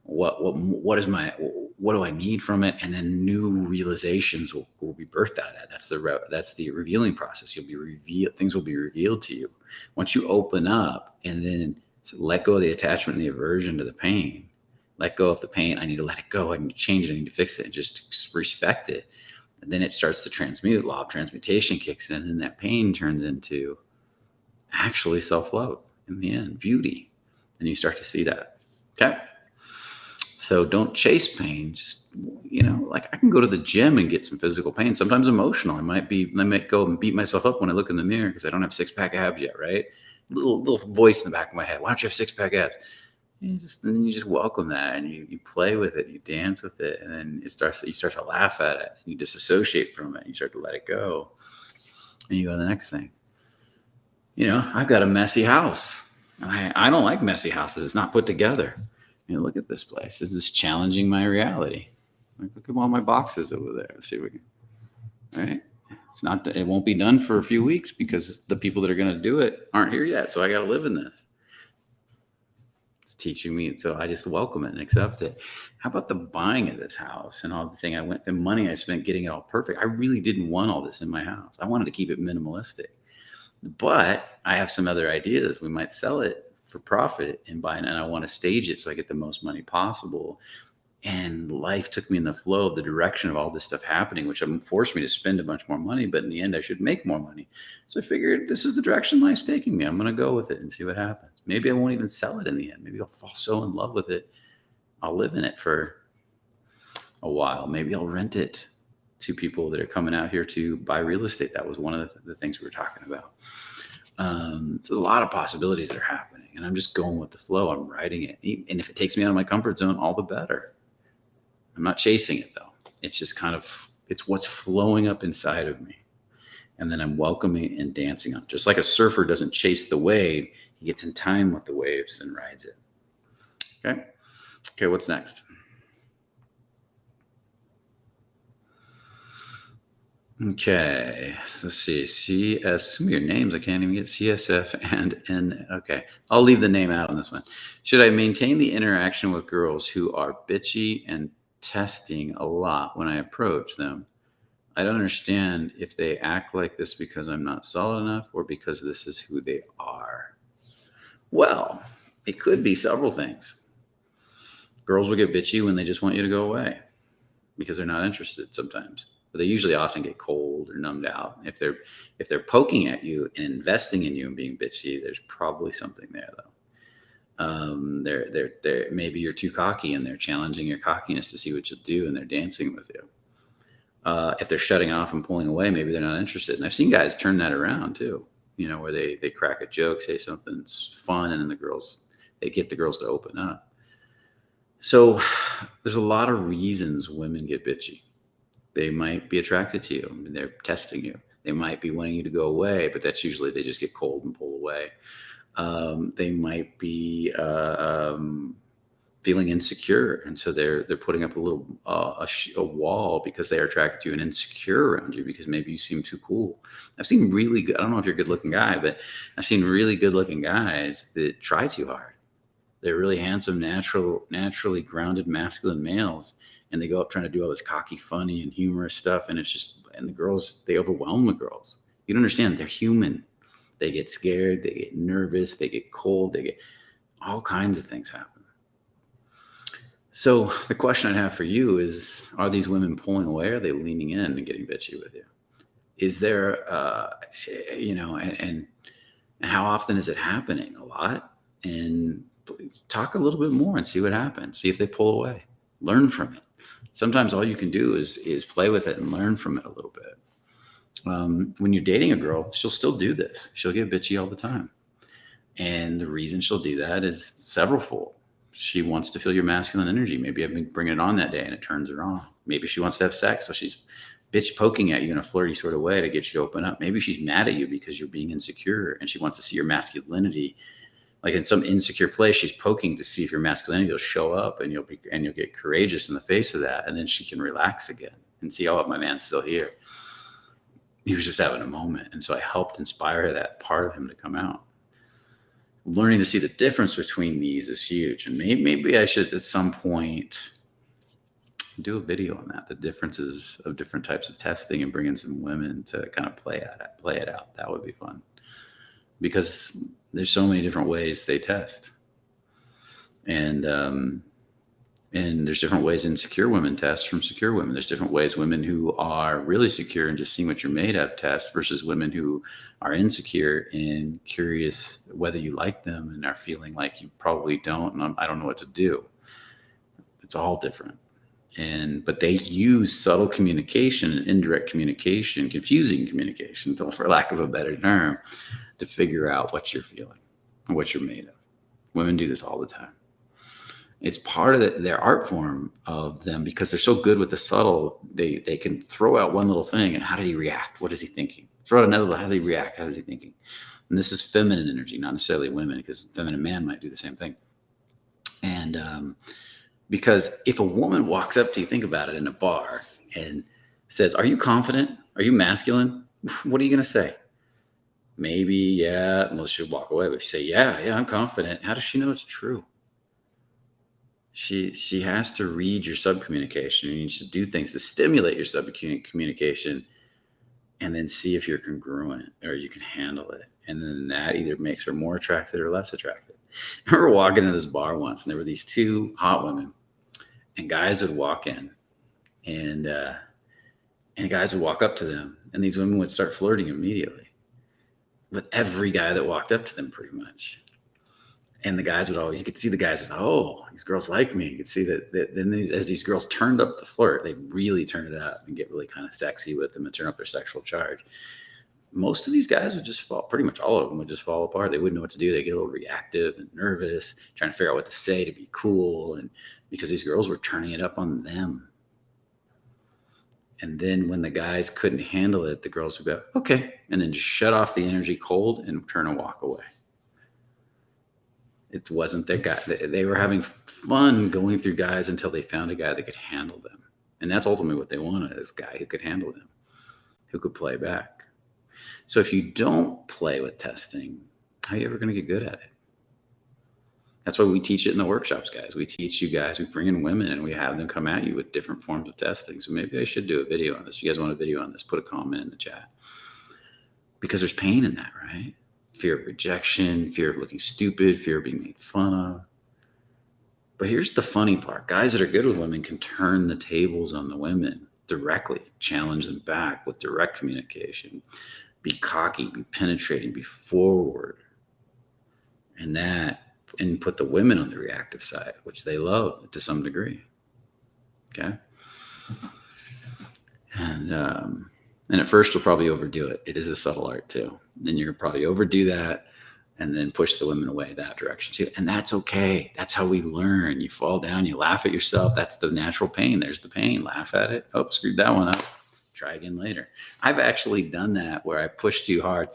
What do I need from it? And then new realizations will be birthed out of that. That's the revealing process. Things will be revealed to you once you open up, and then let go of the attachment and the aversion to the pain. Let go of the pain. I need to let it go. I need to change it. I need to fix it. And just respect it. And then it starts to transmute. Law of transmutation kicks in, and that pain turns into actually self-love in the end, beauty. And you start to see that. Okay. So don't chase pain. Just, like I can go to the gym and get some physical pain. Sometimes emotional. I might go and beat myself up when I look in the mirror because I don't have 6-pack abs yet, right? Little voice in the back of my head. Why don't you have 6-pack abs? And you just welcome that, and you play with it, you dance with it, and then you start to laugh at it. You disassociate from it. You start to let it go, and you go to the next thing. I've got a messy house. I don't like messy houses. It's not put together. Look at this place. This is challenging my reality. Look at all my boxes over there. Let's see if we can. All right. It won't be done for a few weeks because the people that are going to do it aren't here yet. So I got to live in this. It's teaching me. So I just welcome it and accept it. How about the buying of this house and all the money I spent getting it all perfect? I really didn't want all this in my house. I wanted to keep it minimalistic, but I have some other ideas. We might sell it for profit and buy it. And I want to stage it so I get the most money possible. And life took me in the flow of the direction of all this stuff happening, which forced me to spend a bunch more money. But in the end, I should make more money. So I figured this is the direction life's taking me. I'm going to go with it and see what happens. Maybe I won't even sell it in the end. Maybe I'll fall so in love with it. I'll live in it for a while. Maybe I'll rent it to people that are coming out here to buy real estate. That was one of the things we were talking about. So there's a lot of possibilities that are happening. And I'm just going with the flow. I'm riding it. And if it takes me out of my comfort zone, all the better. I'm not chasing it though. It's just kind of, it's what's flowing up inside of me. And then I'm welcoming and dancing on it. Just like a surfer doesn't chase the wave, he gets in time with the waves and rides it. Okay. Okay. What's next? Okay, let's see. CS, some of your names I can't even get. CSF and N. Okay, I'll leave the name out on this one. Should I maintain the interaction with girls who are bitchy and testing a lot when I approach them? I don't understand if they act like this because I'm not solid enough or because this is who they are. Well, it could be several things. Girls will get bitchy when they just want you to go away because they're not interested sometimes. But they usually often get cold or numbed out. If they're poking at you and investing in you and being bitchy, there's probably something there though. They're maybe you're too cocky and they're challenging your cockiness to see what you'll do and they're dancing with you. If they're shutting off and pulling away, maybe they're not interested. And I've seen guys turn that around too. Where they crack a joke, say something's fun, and then they get the girls to open up. So there's a lot of reasons women get bitchy. They might be attracted to you. I mean, they're testing you. They might be wanting you to go away, but that's usually they just get cold and pull away. They might be feeling insecure, and so they're putting up a little a wall because they are attracted to you and insecure around you because maybe you seem too cool. I've seen really good. I don't know if you're a good-looking guy, but I've seen really good-looking guys that try too hard. They're really handsome, naturally grounded, masculine males, and they go up trying to do all this cocky, funny, and humorous stuff, and the girls, they overwhelm the girls. You don't understand, they're human. They get scared, they get nervous, they get cold, they get all kinds of things happen. So the question I have for you is: are these women pulling away? Or are they leaning in and getting bitchy with you? Is there, and how often is it happening? A lot, and talk a little bit more and see what happens. See if they pull away. Learn from it. Sometimes all you can do is play with it and learn from it a little bit. When you're dating a girl, she'll still do this. She'll get bitchy all the time. And the reason she'll do that is severalfold. She wants to feel your masculine energy. Maybe I've been bringing it on that day and it turns her on. Maybe she wants to have sex, so she's bitch poking at you in a flirty sort of way to get you to open up. Maybe she's mad at you because you're being insecure and she wants to see your masculinity. Like in some insecure place, she's poking to see if your masculinity will show up, and you'll get courageous in the face of that, and then she can relax again and see, oh, my man's still here. He was just having a moment, and so I helped inspire that part of him to come out. Learning to see the difference between these is huge, and maybe I should at some point do a video on that, the differences of different types of testing, and bring in some women to kind of play it out. That would be fun, because there's so many different ways they test. And there's different ways insecure women test from secure women. There's different ways women who are really secure and just seeing what you're made of test versus women who are insecure and curious whether you like them and are feeling like you probably don't, and I don't know what to do. It's all different. But they use subtle communication and indirect communication, confusing communication, for lack of a better term, to figure out what you're feeling and what you're made of. Women do this all the time. It's part of their art form of them, because they're so good with the subtle. They can throw out one little thing, and how did he react? What is he thinking? Throw out another, how did he react? How is he thinking? And this is feminine energy, not necessarily women, because feminine man might do the same thing. And because if a woman walks up to you, think about it, in a bar and says, "Are you confident? Are you masculine?" What are you going to say? Maybe, yeah. Well, she'll walk away. But if you say, yeah, I'm confident, how does she know it's true? She has to read your subcommunication. You need to do things to stimulate your subcommunication, and then see if you're congruent or you can handle it. And then that either makes her more attracted or less attracted. I remember walking into this bar once, and there were these two hot women, and guys would walk in, and guys would walk up to them, and these women would start flirting immediately with every guy that walked up to them, pretty much. And the guys would always, you could see the guys say, "Oh, these girls like me." You could see that then as these girls turned up the flirt, they really turned it up and get really kind of sexy with them and turn up their sexual charge. Most of these guys would just fall, pretty much all of them would just fall apart. They wouldn't know what to do. They get a little reactive and nervous, trying to figure out what to say to be cool. And because these girls were turning it up on them. And then when the guys couldn't handle it, the girls would go, okay. And then just shut off the energy cold and turn and walk away. It wasn't their guy. They were having fun going through guys until they found a guy that could handle them. And that's ultimately what they wanted, is a guy who could handle them, who could play back. So if you don't play with testing, how are you ever going to get good at it? That's why we teach it in the workshops, guys. We teach you guys, we bring in women and we have them come at you with different forms of testing. So maybe I should do a video on this. If you guys want a video on this, put a comment in the chat. Because there's pain in that, right? Fear of rejection, fear of looking stupid, fear of being made fun of. But here's the funny part. Guys that are good with women can turn the tables on the women directly, challenge them back with direct communication, be cocky, be penetrating, be forward. And put the women on the reactive side, which they love to some degree. Okay. And at first you'll probably overdo it. It is a subtle art too. Then you're probably overdo that and then push the women away that direction too. And that's okay. That's how we learn. You fall down, you laugh at yourself. That's the natural pain. There's the pain. Laugh at it. Oh, screwed that one up. Try again later. I've actually done that where I pushed too hard,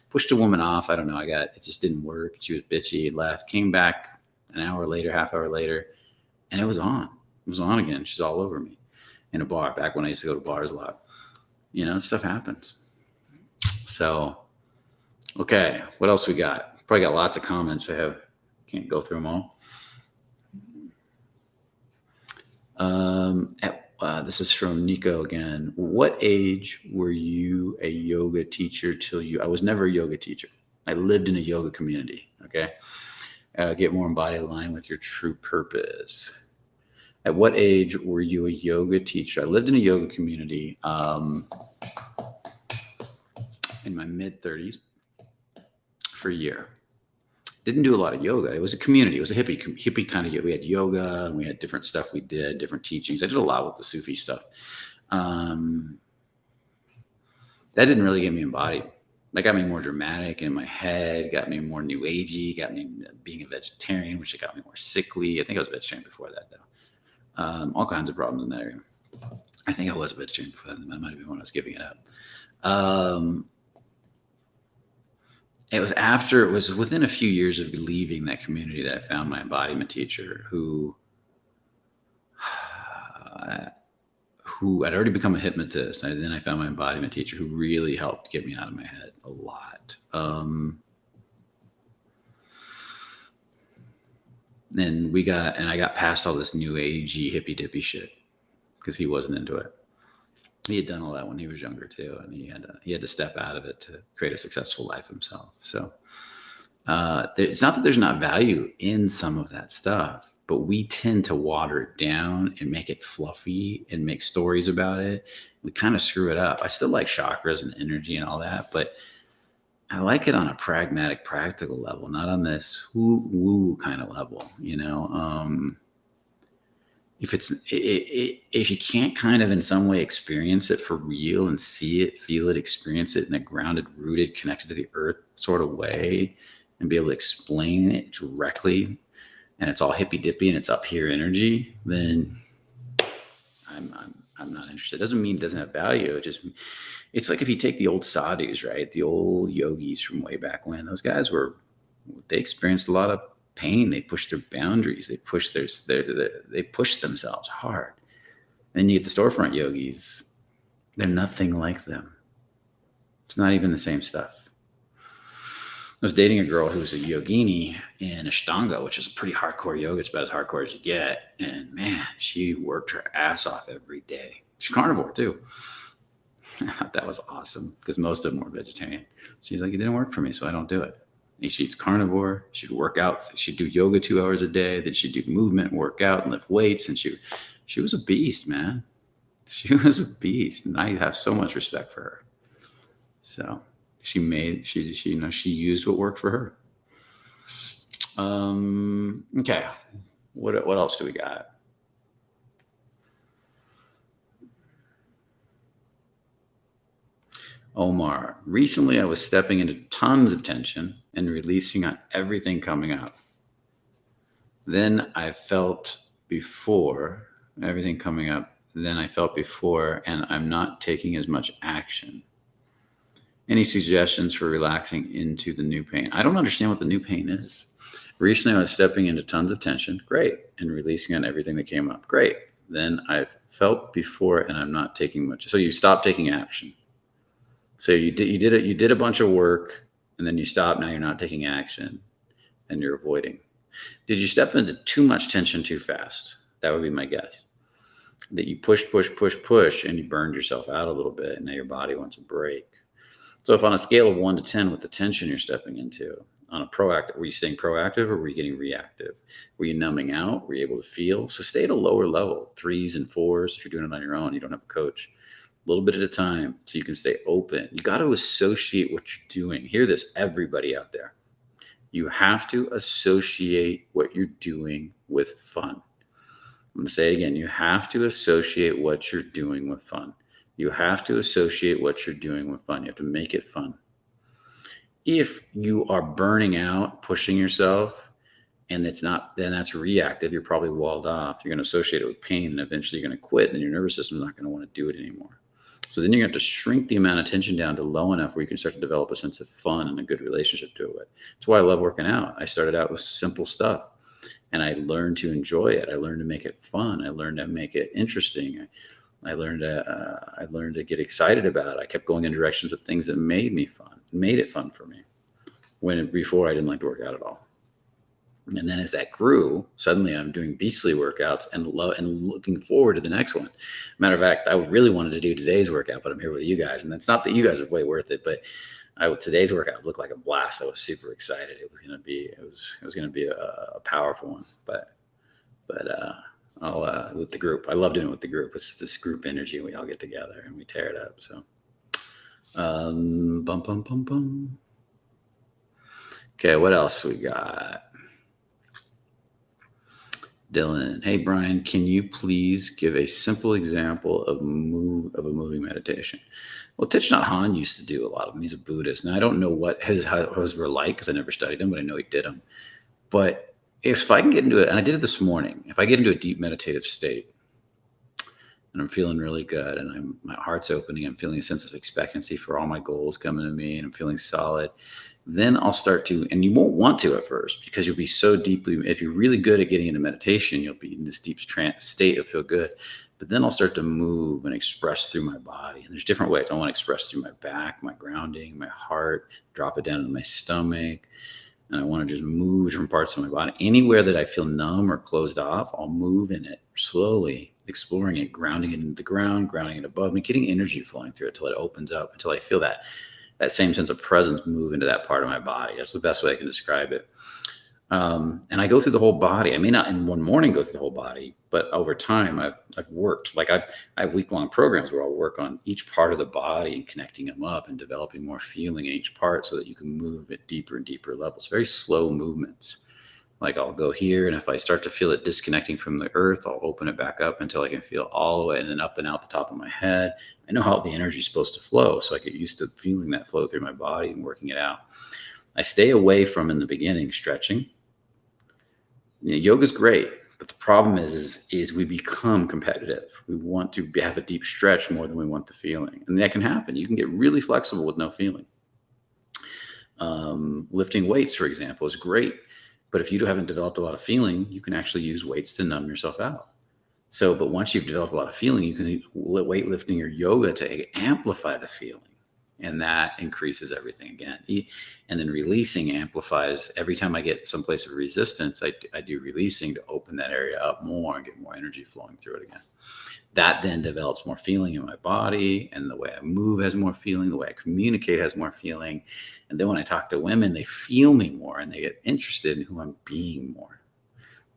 pushed a woman off. I don't know. It just didn't work. She was bitchy, left, came back an hour later, half hour later, and it was on. It was on again. She's all over me in a bar, back when I used to go to bars a lot. Stuff happens. So, okay. What else we got? Probably got lots of comments. Can't go through them all. This is from Nico again. What age were you a yoga teacher I was never a yoga teacher. I lived in a yoga community. Okay. Get more embodied, aligned with your true purpose. At what age were you a yoga teacher? I lived in a yoga community in my mid-30s for a year. Didn't do a lot of yoga. It was a community. It was a hippie kind of yoga. We had yoga and we had different stuff we did, different teachings. I did a lot with the Sufi stuff. That didn't really get me embodied. That got me more dramatic in my head, got me more new agey, got me being a vegetarian, which got me more sickly. I think I was a vegetarian before that, though. All kinds of problems in that area. I think I was a vegetarian before that. That might have been when I was giving it up. It was within a few years of leaving that community that I found my embodiment teacher who I'd already become a hypnotist. And then I found my embodiment teacher who really helped get me out of my head a lot. And I got past all this new agey hippy dippy shit because he wasn't into it. He had done all that when he was younger too, and he had to step out of it to create a successful life himself. So it's not that there's not value in some of that stuff, but we tend to water it down and make it fluffy and make stories about it. We kind of screw it up. I still like chakras and energy and all that, but I like it on a pragmatic, practical level, not on this woo kind of level, if you can't kind of in some way experience it for real and see it, feel it, experience it in a grounded, rooted, connected to the earth sort of way and be able to explain it directly, and it's all hippy dippy and it's up here energy, then I'm not interested. It doesn't mean it doesn't have value. It's like if you take the old sadhus, right? The old yogis from way back when, those guys they experienced a lot of pain. They pushed their boundaries. They pushed they pushed themselves hard. And then you get the storefront yogis. They're nothing like them. It's not even the same stuff. I was dating a girl who was a yogini in Ashtanga, which is pretty hardcore yoga. It's about as hardcore as you get. And man, she worked her ass off every day. She's carnivore too. I thought that was awesome because most of them were vegetarian. She's like, it didn't work for me, so I don't do it. She eats carnivore. She'd work out. She'd do yoga 2 hours a day. Then she'd do movement, work out, and lift weights. And she was a beast, man. She was a beast, and I have so much respect for her. So she used what worked for her. Okay, what else do we got? Omar, recently I was stepping into tons of tension and releasing on everything coming up. Then I felt before everything coming up, than I felt before, and I'm not taking as much action. Any suggestions for relaxing into the new pain? I don't understand what the new pain is. Recently, I was stepping into tons of tension. Great. And releasing on everything that came up. Great. Then I've felt before, and I'm not taking much. So you stop taking action. So you did a bunch of work, and then you stop. Now you're not taking action, and you're avoiding. Did you step into too much tension too fast? That would be my guess. That you push, and you burned yourself out a little bit, and now your body wants a break. So if on a scale of 1 to 10 with the tension you're stepping into, on a proactive, were you staying proactive or were you getting reactive? Were you numbing out? Were you able to feel? So stay at a lower level, 3s and 4s. If you're doing it on your own, you don't have a coach. A little bit at a time so you can stay open. You got to associate what you're doing. Hear this, everybody out there. You have to associate what you're doing with fun. I'm going to say it again. You have to associate what you're doing with fun. You have to associate what you're doing with fun. You have to make it fun. If you are burning out, pushing yourself, and it's not, then that's reactive. You're probably walled off. You're going to associate it with pain, and eventually you're going to quit, and your nervous system is not going to want to do it anymore. So then you're going to have to shrink the amount of tension down to low enough where you can start to develop a sense of fun and a good relationship to it. That's why I love working out. I started out with simple stuff, and I learned to enjoy it. I learned to make it fun. I learned to make it interesting. I learned to get excited about it. I kept going in directions of things that made it fun for me. Before I didn't like to work out at all. And then as that grew, suddenly I'm doing beastly workouts and looking forward to the next one. Matter of fact, I really wanted to do today's workout, but I'm here with you guys. And that's not that you guys are way worth it, but today's workout looked like a blast. I was super excited. It was going to be a powerful one, but I'll with the group. I love doing it with the group. It's this group energy. We all get together and we tear it up. So, bum, bum, bum, bum. Okay, what else we got? Dylan, hey Brian, can you please give a simple example of a moving meditation? Well, Thich Nhat Hanh used to do a lot of them. He's a Buddhist. Now I don't know what his were like because I never studied them, but I know he did them. But if I can get into it, and I did it this morning, if I get into a deep meditative state and I'm feeling really good and my heart's opening, I'm feeling a sense of expectancy for all my goals coming to me, and I'm feeling solid, then I'll start to, and you won't want to at first because you'll be so deeply, if you're really good at getting into meditation, you'll be in this deep state of feel good. But then I'll start to move and express through my body. And there's different ways. I want to express through my back, my grounding, my heart, drop it down into my stomach. And I want to just move different parts of my body. Anywhere that I feel numb or closed off, I'll move in it slowly, exploring it, grounding it into the ground, grounding it above me, getting energy flowing through it until it opens up, until I feel that same sense of presence move into that part of my body. That's the best way I can describe it. And I go through the whole body. I may not in one morning go through the whole body, but over time I've worked. Like I have week-long programs where I'll work on each part of the body and connecting them up and developing more feeling in each part so that you can move at deeper and deeper levels. Very slow movements. Like I'll go here, and if I start to feel it disconnecting from the earth, I'll open it back up until I can feel all the way, and then up and out the top of my head. I know how the energy is supposed to flow, so I get used to feeling that flow through my body and working it out. I stay away from, in the beginning, stretching. Yoga's great, but the problem is we become competitive. We want to have a deep stretch more than we want the feeling, and that can happen. You can get really flexible with no feeling. Lifting weights, for example, is great. But if you haven't developed a lot of feeling, you can actually use weights to numb yourself out. So, but once you've developed a lot of feeling, you can use weightlifting or yoga to amplify the feeling. And that increases everything again. And then releasing amplifies. Every time I get some place of resistance, I do releasing to open that area up more and get more energy flowing through it again. That then develops more feeling in my body, and the way I move has more feeling. The way I communicate has more feeling. And then when I talk to women, they feel me more and they get interested in who I'm being more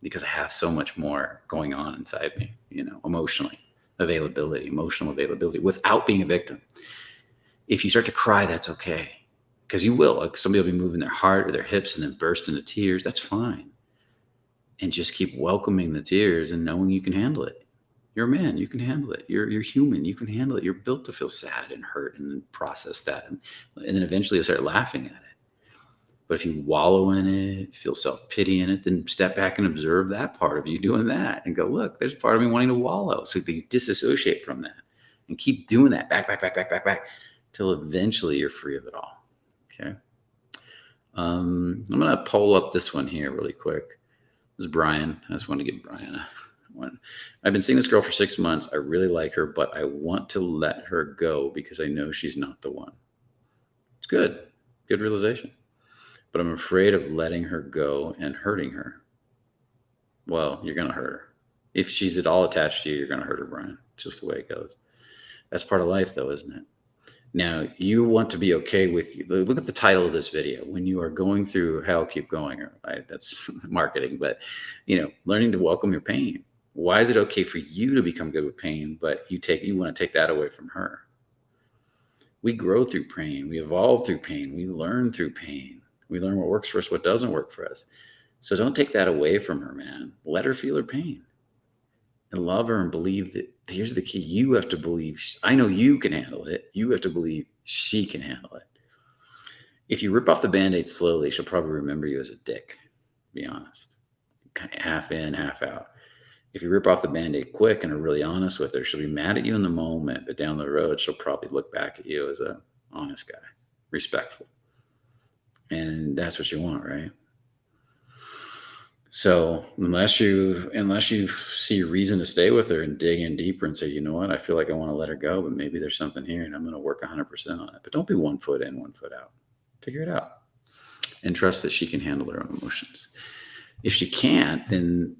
because I have so much more going on inside me, emotional availability without being a victim. If you start to cry, that's okay, because you will. Like somebody will be moving their heart or their hips and then burst into tears. That's fine. And just keep welcoming the tears and knowing you can handle it. You're a man. You can handle it. You're human. You can handle it. You're built to feel sad and hurt and process that. And then eventually you'll start laughing at it. But if you wallow in it, feel self-pity in it, then step back and observe that part of you doing that and go, look, there's part of me wanting to wallow. So that you disassociate from that and keep doing that back, till eventually you're free of it all. Okay. I'm going to pull up this one here really quick. This is Brian. I just want to give Brian a one. I've been seeing this girl for 6 months. I really like her, but I want to let her go because I know she's not the one. It's good. Good realization. But I'm afraid of letting her go and hurting her. Well, you're going to hurt her. If she's at all attached to you, you're going to hurt her, Brian. It's just the way it goes. That's part of life, though, isn't it? Now, you want to be okay with you. Look at the title of this video. When you are going through hell, keep going. Right? That's marketing. But, learning to welcome your pain. Why is it okay for you to become good with pain, but you want to take that away from her? We grow through pain. We evolve through pain. We learn through pain. We learn what works for us, what doesn't work for us. So don't take that away from her, man. Let her feel her pain and love her and believe that. Here's the key. You have to believe. I know you can handle it. You have to believe she can handle it. If you rip off the Band-Aid slowly, she'll probably remember you as a dick, to be honest. Half in, half out. If you rip off the Band-Aid quick and are really honest with her, she'll be mad at you in the moment, but down the road, she'll probably look back at you as a honest guy, respectful. And that's what you want, right? So unless you see a reason to stay with her and dig in deeper and say, you know what, I feel like I want to let her go, but maybe there's something here and I'm going to work 100% on it. But don't be 1 foot in, 1 foot out. Figure it out and trust that she can handle her own emotions. If she can't, then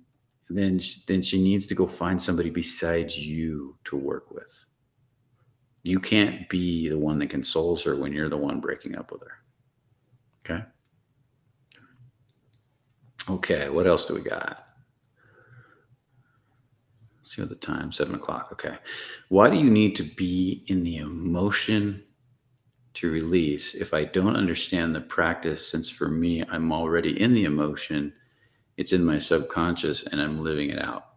she needs to go find somebody besides you to work with. You can't be the one that consoles her when you're the one breaking up with her. Okay. Okay. What else do we got? Let's see what the time, 7:00. Okay. Why do you need to be in the emotion to release if I don't understand the practice? Since for me, I'm already in the emotion. It's in my subconscious and I'm living it out.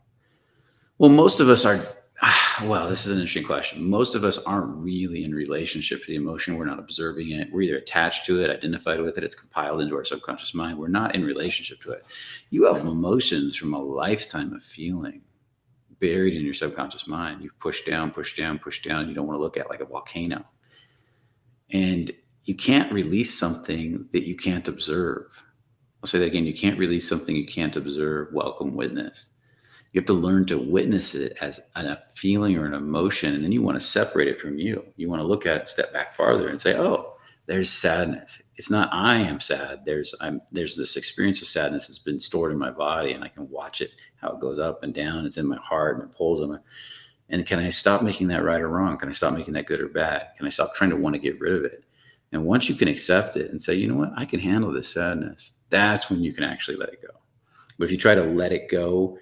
Well, most of us are, this is an interesting question. Most of us aren't really in relationship to the emotion. We're not observing it. We're either attached to it, identified with it. It's compiled into our subconscious mind. We're not in relationship to it. You have emotions from a lifetime of feeling buried in your subconscious mind. You've pushed down, pushed down, pushed down. You don't want to look at like a volcano. And you can't release something that you can't observe. I'll say that again. You can't release something you can't observe, welcome, witness. You have to learn to witness it as a feeling or an emotion, and then you want to separate it from you. You want to look at it, step back farther and say, oh, there's sadness. It's not I am sad. There's this experience of sadness that's been stored in my body, and I can watch it, how it goes up and down. It's in my heart and it pulls on me. And can I stop making that right or wrong? Can I stop making that good or bad? Can I stop trying to want to get rid of it? And once you can accept it and say, you know what, I can handle this sadness, that's when you can actually let it go. But if you try to let it go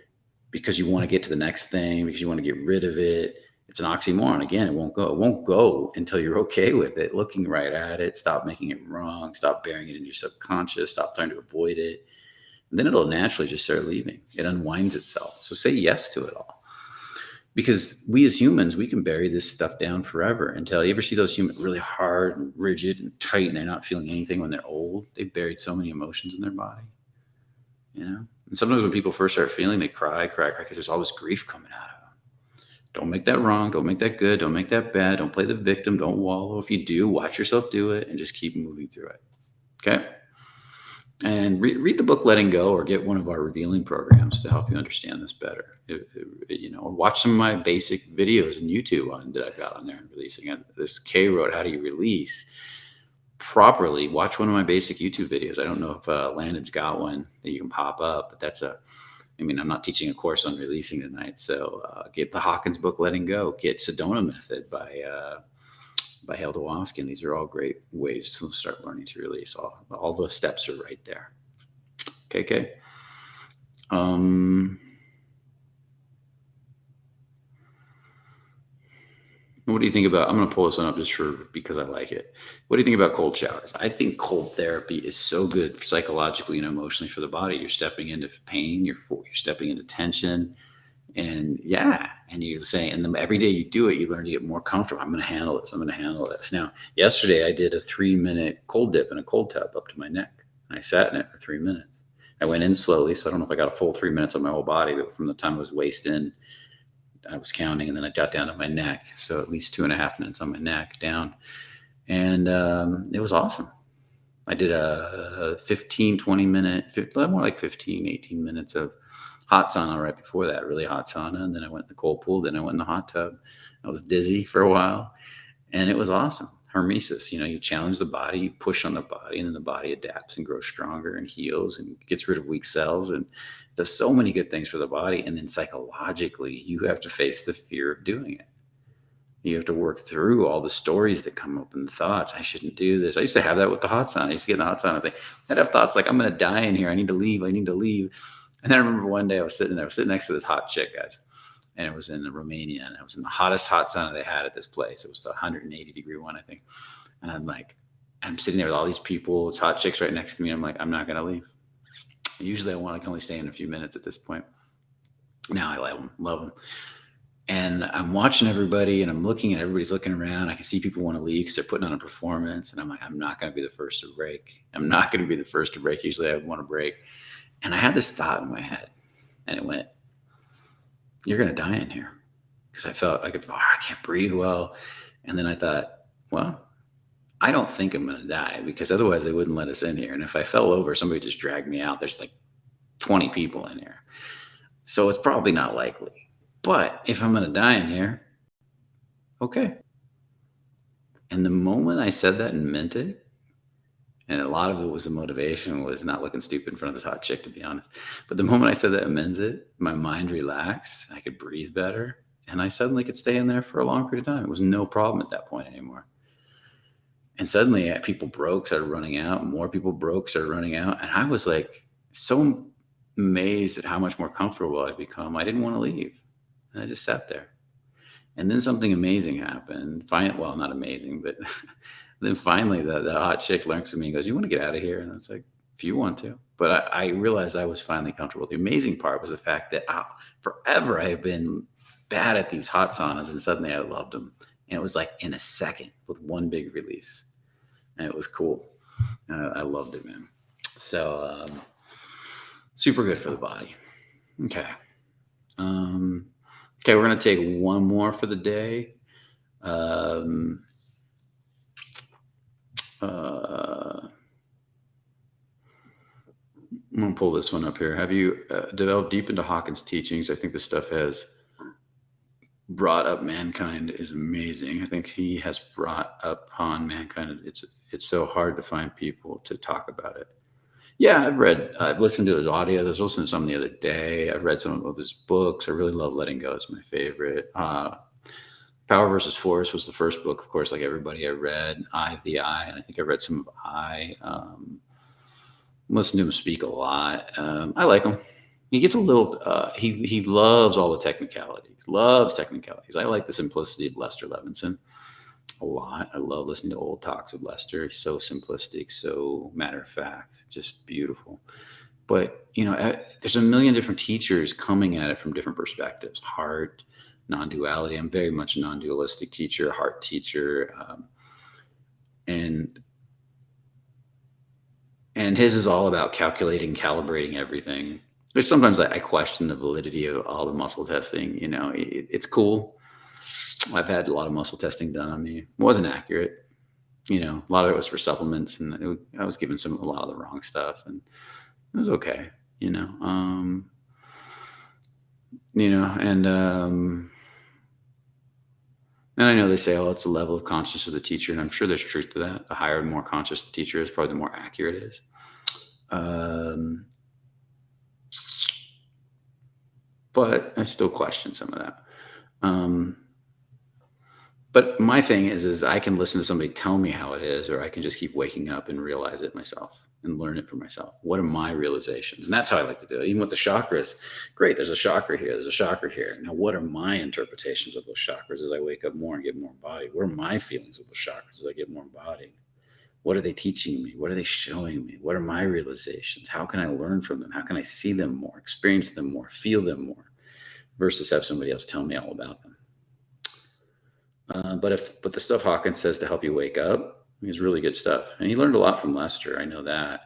because you want to get to the next thing, because you want to get rid of it, it's an oxymoron. Again, it won't go. It won't go until you're okay with it, looking right at it, stop making it wrong, stop burying it in your subconscious, stop trying to avoid it. And then it'll naturally just start leaving. It unwinds itself. So say yes to it all. Because we as humans, we can bury this stuff down forever until you ever see those humans really hard and rigid and tight and they're not feeling anything when they're old. They've buried so many emotions in their body, And sometimes when people first start feeling, they cry because there's all this grief coming out of them. Don't make that wrong. Don't make that good. Don't make that bad. Don't play the victim. Don't wallow. If you do, watch yourself do it and just keep moving through it. Okay. And read the book Letting Go, or get one of our revealing programs to help you understand this better. Or watch some of my basic videos on YouTube that I've got on there and releasing it. This K Road, how do you release properly? Watch one of my basic YouTube videos. I don't know if Landon's got one that you can pop up, but I'm not teaching a course on releasing tonight. So get the Hawkins book, Letting Go. Get Sedona Method by Hawkin. These are all great ways to start learning to release. All the steps are right there. Okay. What do you think about, I'm going to pull this one up just because I like it. What do you think about cold showers? I think cold therapy is so good psychologically and emotionally for the body. You're stepping into pain. You're stepping into tension. And you're saying, and then every day you do it, you learn to get more comfortable. I'm going to handle this. I'm going to handle this. Now, yesterday I did a 3-minute cold dip in a cold tub up to my neck. And I sat in it for 3 minutes. I went in slowly, so I don't know if I got a full 3 minutes on my whole body, but from the time I was waist in, I was counting, and then I got down to my neck. So at least 2.5 minutes on my neck down. And it was awesome. I did a 15, 20 minute, more like 15, 18 minutes of hot sauna right before that, really hot sauna. And then I went in the cold pool, then I went in the hot tub. I was dizzy for a while, and it was awesome. Hormesis, you challenge the body, you push on the body, and then the body adapts and grows stronger and heals and gets rid of weak cells and does so many good things for the body. And then psychologically, you have to face the fear of doing it. You have to work through all the stories that come up and the thoughts. I shouldn't do this. I used to have that with the hot sauna. I used to get in the hot sauna. I'd have thoughts like, I'm going to die in here. I need to leave. I need to leave. And then I remember one day I was sitting there. I was sitting next to this hot chick, guys. And it was in Romania. And I was in the hottest hot sauna they had at this place. It was the 180-degree one, I think. And I'm sitting there with all these people. It's hot chicks right next to me. I'm like, I'm not going to leave. Usually I can only stay in a few minutes at this point. Now I love them. And I'm watching everybody, and I'm looking at everybody's looking around. I can see people want to leave because they're putting on a performance. And I'm like, I'm not going to be the first to break. I'm not going to be the first to break. Usually I want to break. And I had this thought in my head, and it went, you're going to die in here. Because I felt like, I can't breathe well. And then I thought, well, I don't think I'm going to die, because otherwise they wouldn't let us in here. And if I fell over, somebody just dragged me out. There's like 20 people in here. So it's probably not likely. But if I'm going to die in here, okay. And the moment I said that and meant it, and a lot of it was the motivation, was not looking stupid in front of this hot chick, to be honest. But the moment I said that and meant it, my mind relaxed. I could breathe better. And I suddenly could stay in there for a long period of time. It was no problem at that point anymore. And suddenly people broke, started running out. More people broke, started running out. And I was like so amazed at how much more comfortable I'd become. I didn't want to leave. And I just sat there. And then something amazing happened. Well, not amazing, but then finally the hot chick looks at me and goes, you want to get out of here? And I was like, if you want to. But I realized I was finally comfortable. The amazing part was the fact that forever I have been bad at these hot saunas, and suddenly I loved them. And it was like in a second with one big release. And it was cool. I loved it, man. So super good for the body. Okay. Okay, we're going to take one more for the day. I'm going to pull this one up here. Have you delved deep into Hawkins' teachings? I think this stuff has brought up mankind is amazing. I think he has brought upon mankind. It's so hard to find people to talk about it. Yeah, I've listened to his audio. I was listening to some the other day. I've read some of his books. I really love Letting Go. It's my favorite. Power versus Force was the first book, of course, like everybody I read. Eye of the Eye, and I think I read some of Eye. Listen to him speak a lot. I like him. He gets a little, he loves all the technicalities, loves technicalities. I like the simplicity of Lester Levinson a lot. I love listening to old talks of Lester. He's so simplistic, so matter of fact, just beautiful. But, there's a million different teachers coming at it from different perspectives. Heart, non-duality. I'm very much a non-dualistic teacher, heart teacher. And his is all about calculating, calibrating everything. Which sometimes I question the validity of all the muscle testing. It's cool. I've had a lot of muscle testing done on me. It wasn't accurate. A lot of it was for supplements, and I was given a lot of the wrong stuff, and it was okay. And I know they say, oh, it's a level of consciousness of the teacher, and I'm sure there's truth to that. The higher and more conscious the teacher is, probably the more accurate it is. But I still question some of that. But my thing is I can listen to somebody tell me how it is, or I can just keep waking up and realize it myself and learn it for myself. What are my realizations? And that's how I like to do it. Even with the chakras, great, there's a chakra here, there's a chakra here. Now, what are my interpretations of those chakras as I wake up more and get more embodied? What are my feelings of those chakras as I get more embodied? What are they teaching me? What are they showing me? What are my realizations? How can I learn from them? How can I see them more, experience them more, feel them more, versus have somebody else tell me all about them? But the stuff Hawkins says to help you wake up is really good stuff. And he learned a lot from Lester. I know that.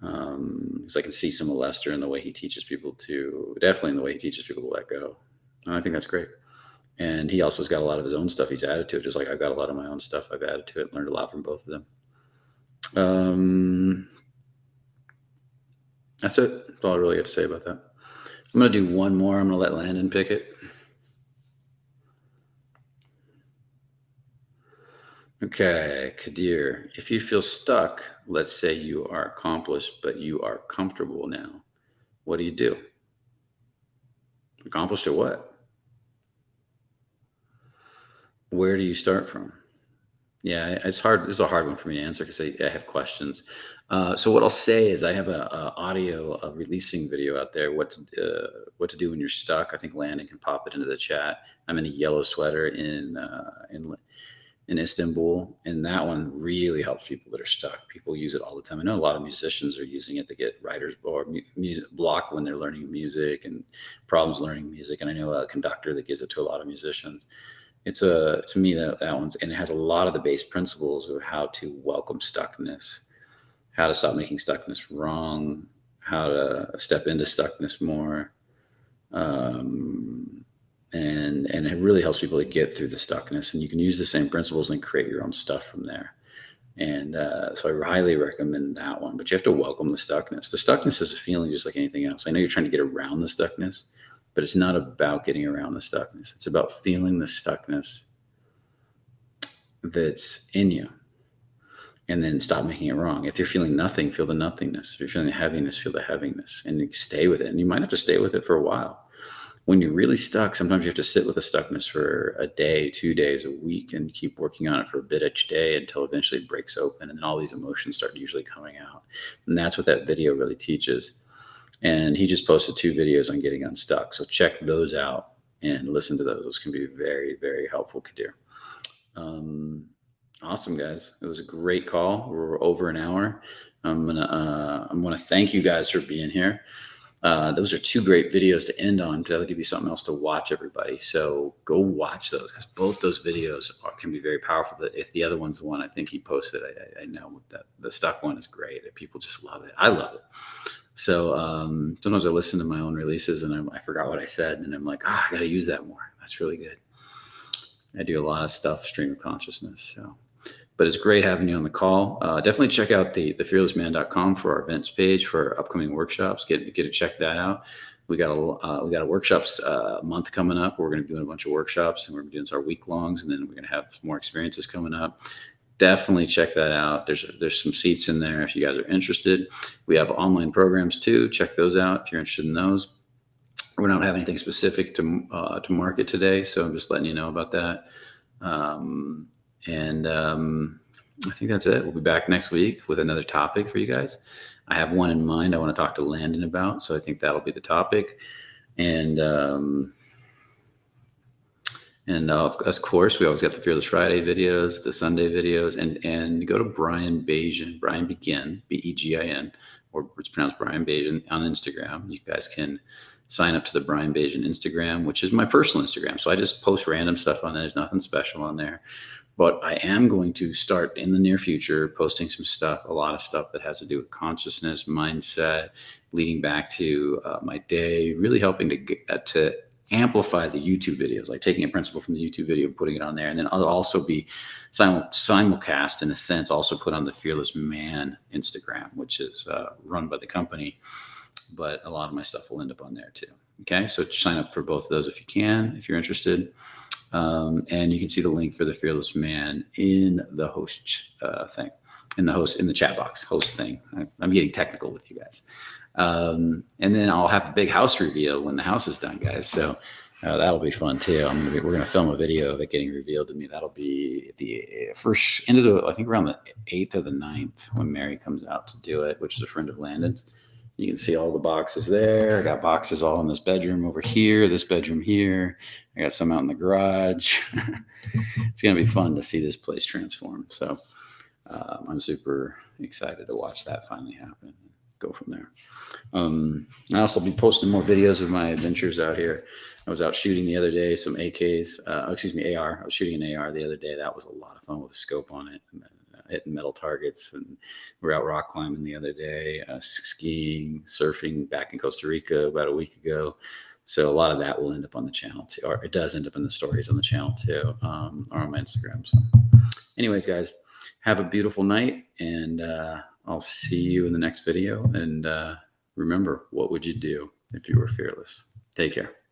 Because I can see some of Lester in the way he teaches people to, definitely in the way he teaches people to let go. And I think that's great. And he also has got a lot of his own stuff he's added to it, just like I've got a lot of my own stuff I've added to it. Learned a lot from both of them. That's it. That's all I really got to say about that. I'm going to do one more. I'm going to let Landon pick it. Okay, Kadir, if you feel stuck, let's say you are accomplished, but you are comfortable now, what do you do? Accomplished at what? Where do you start from? Yeah, it's hard. It's a hard one for me to answer because I have questions. So what I'll say is I have a audio a releasing video out there. What to do when you're stuck. I think Landon can pop it into the chat. I'm in a yellow sweater in Istanbul, and that one really helps people that are stuck. People use it all the time. I know a lot of musicians are using it to get writer's or music block when they're learning music and problems learning music. And I know a conductor that gives it to a lot of musicians. It's to me that one's, and it has a lot of the base principles of how to welcome stuckness, how to stop making stuckness wrong, how to step into stuckness more. And it really helps people to get through the stuckness, and you can use the same principles and create your own stuff from there. And so I highly recommend that one, but you have to welcome the stuckness. The stuckness is a feeling just like anything else. I know you're trying to get around the stuckness, but it's not about getting around the stuckness. It's about feeling the stuckness that's in you, and then stop making it wrong. If you're feeling nothing, feel the nothingness. If you're feeling heaviness, feel the heaviness, and you stay with it. And you might have to stay with it for a while. When you're really stuck, sometimes you have to sit with the stuckness for a day, 2 days, a week, and keep working on it for a bit each day until eventually it breaks open. And then all these emotions start usually coming out. And that's what that video really teaches. And he just posted 2 videos on getting unstuck. So check those out and listen to those. Those can be very, very helpful, Kadir. Awesome, guys. It was a great call. We're over an hour. I'm gonna thank you guys for being here. Those are 2 great videos to end on because that'll give you something else to watch, everybody. So go watch those because both those videos can be very powerful. If the other one's the one I think he posted, I know that the stuck one is great. People just love it. I love it. So sometimes I listen to my own releases and I forgot what I said, and I'm like, I got to use that more. That's really good. I do a lot of stuff, stream of consciousness. So, but it's great having you on the call. Definitely check out the fearlessman.com for our events page for upcoming workshops. Get to check that out. We got a workshops month coming up. We're going to be doing a bunch of workshops, and we're doing our week longs, and then we're going to have more experiences coming up. Definitely check that out. There's some seats in there if you guys are interested. We have online programs too. Check those out if you're interested in those. We don't have anything specific to market today, so I'm just letting you know about that. I think that's it. We'll be back next week with another topic for you guys. I have one in mind I want to talk to Landon about, so I think that'll be the topic. And of course, we always got the Fearless Friday videos, the Sunday videos, and go to Brian Begin, Brian Begin, Begin, or it's pronounced Brian Begin on Instagram. You guys can sign up to the Brian Begin Instagram, which is my personal Instagram. So I just post random stuff on there. There's nothing special on there. But I am going to start in the near future posting some stuff, a lot of stuff that has to do with consciousness, mindset, leading back to my day, really helping to amplify the YouTube videos, like taking a principle from the YouTube video, putting it on there. And then I'll also be simulcast, in a sense, also put on the Fearless Man Instagram, which is run by the company. But a lot of my stuff will end up on there too. Okay, so sign up for both of those if you can, if you're interested. And you can see the link for the Fearless Man in the host thing, in the chat box, host thing. I'm getting technical with you guys. And then I'll have a big house reveal when the house is done, guys. So that'll be fun too. We're going to film a video of it getting revealed to me. That'll be at the first end of I think around the 8th or the 9th when Mary comes out to do it, which is a friend of Landon's. You can see all the boxes there. I got boxes all in this bedroom over here, this bedroom here. I got some out in the garage. It's going to be fun to see this place transform. So I'm super excited to watch that finally happen. Go from there. I also be posting more videos of my adventures out here. I was out shooting the other day, some AKs, AR. I was shooting an AR the other day. That was a lot of fun with a scope on it. And then, hitting metal targets. And we're out rock climbing the other day, skiing, surfing back in Costa Rica about a week ago. So a lot of that will end up on the channel too, or it does end up in the stories on the channel too, or on my Instagram. So anyways, guys, have a beautiful night, and I'll see you in the next video. And remember, what would you do if you were fearless? Take care.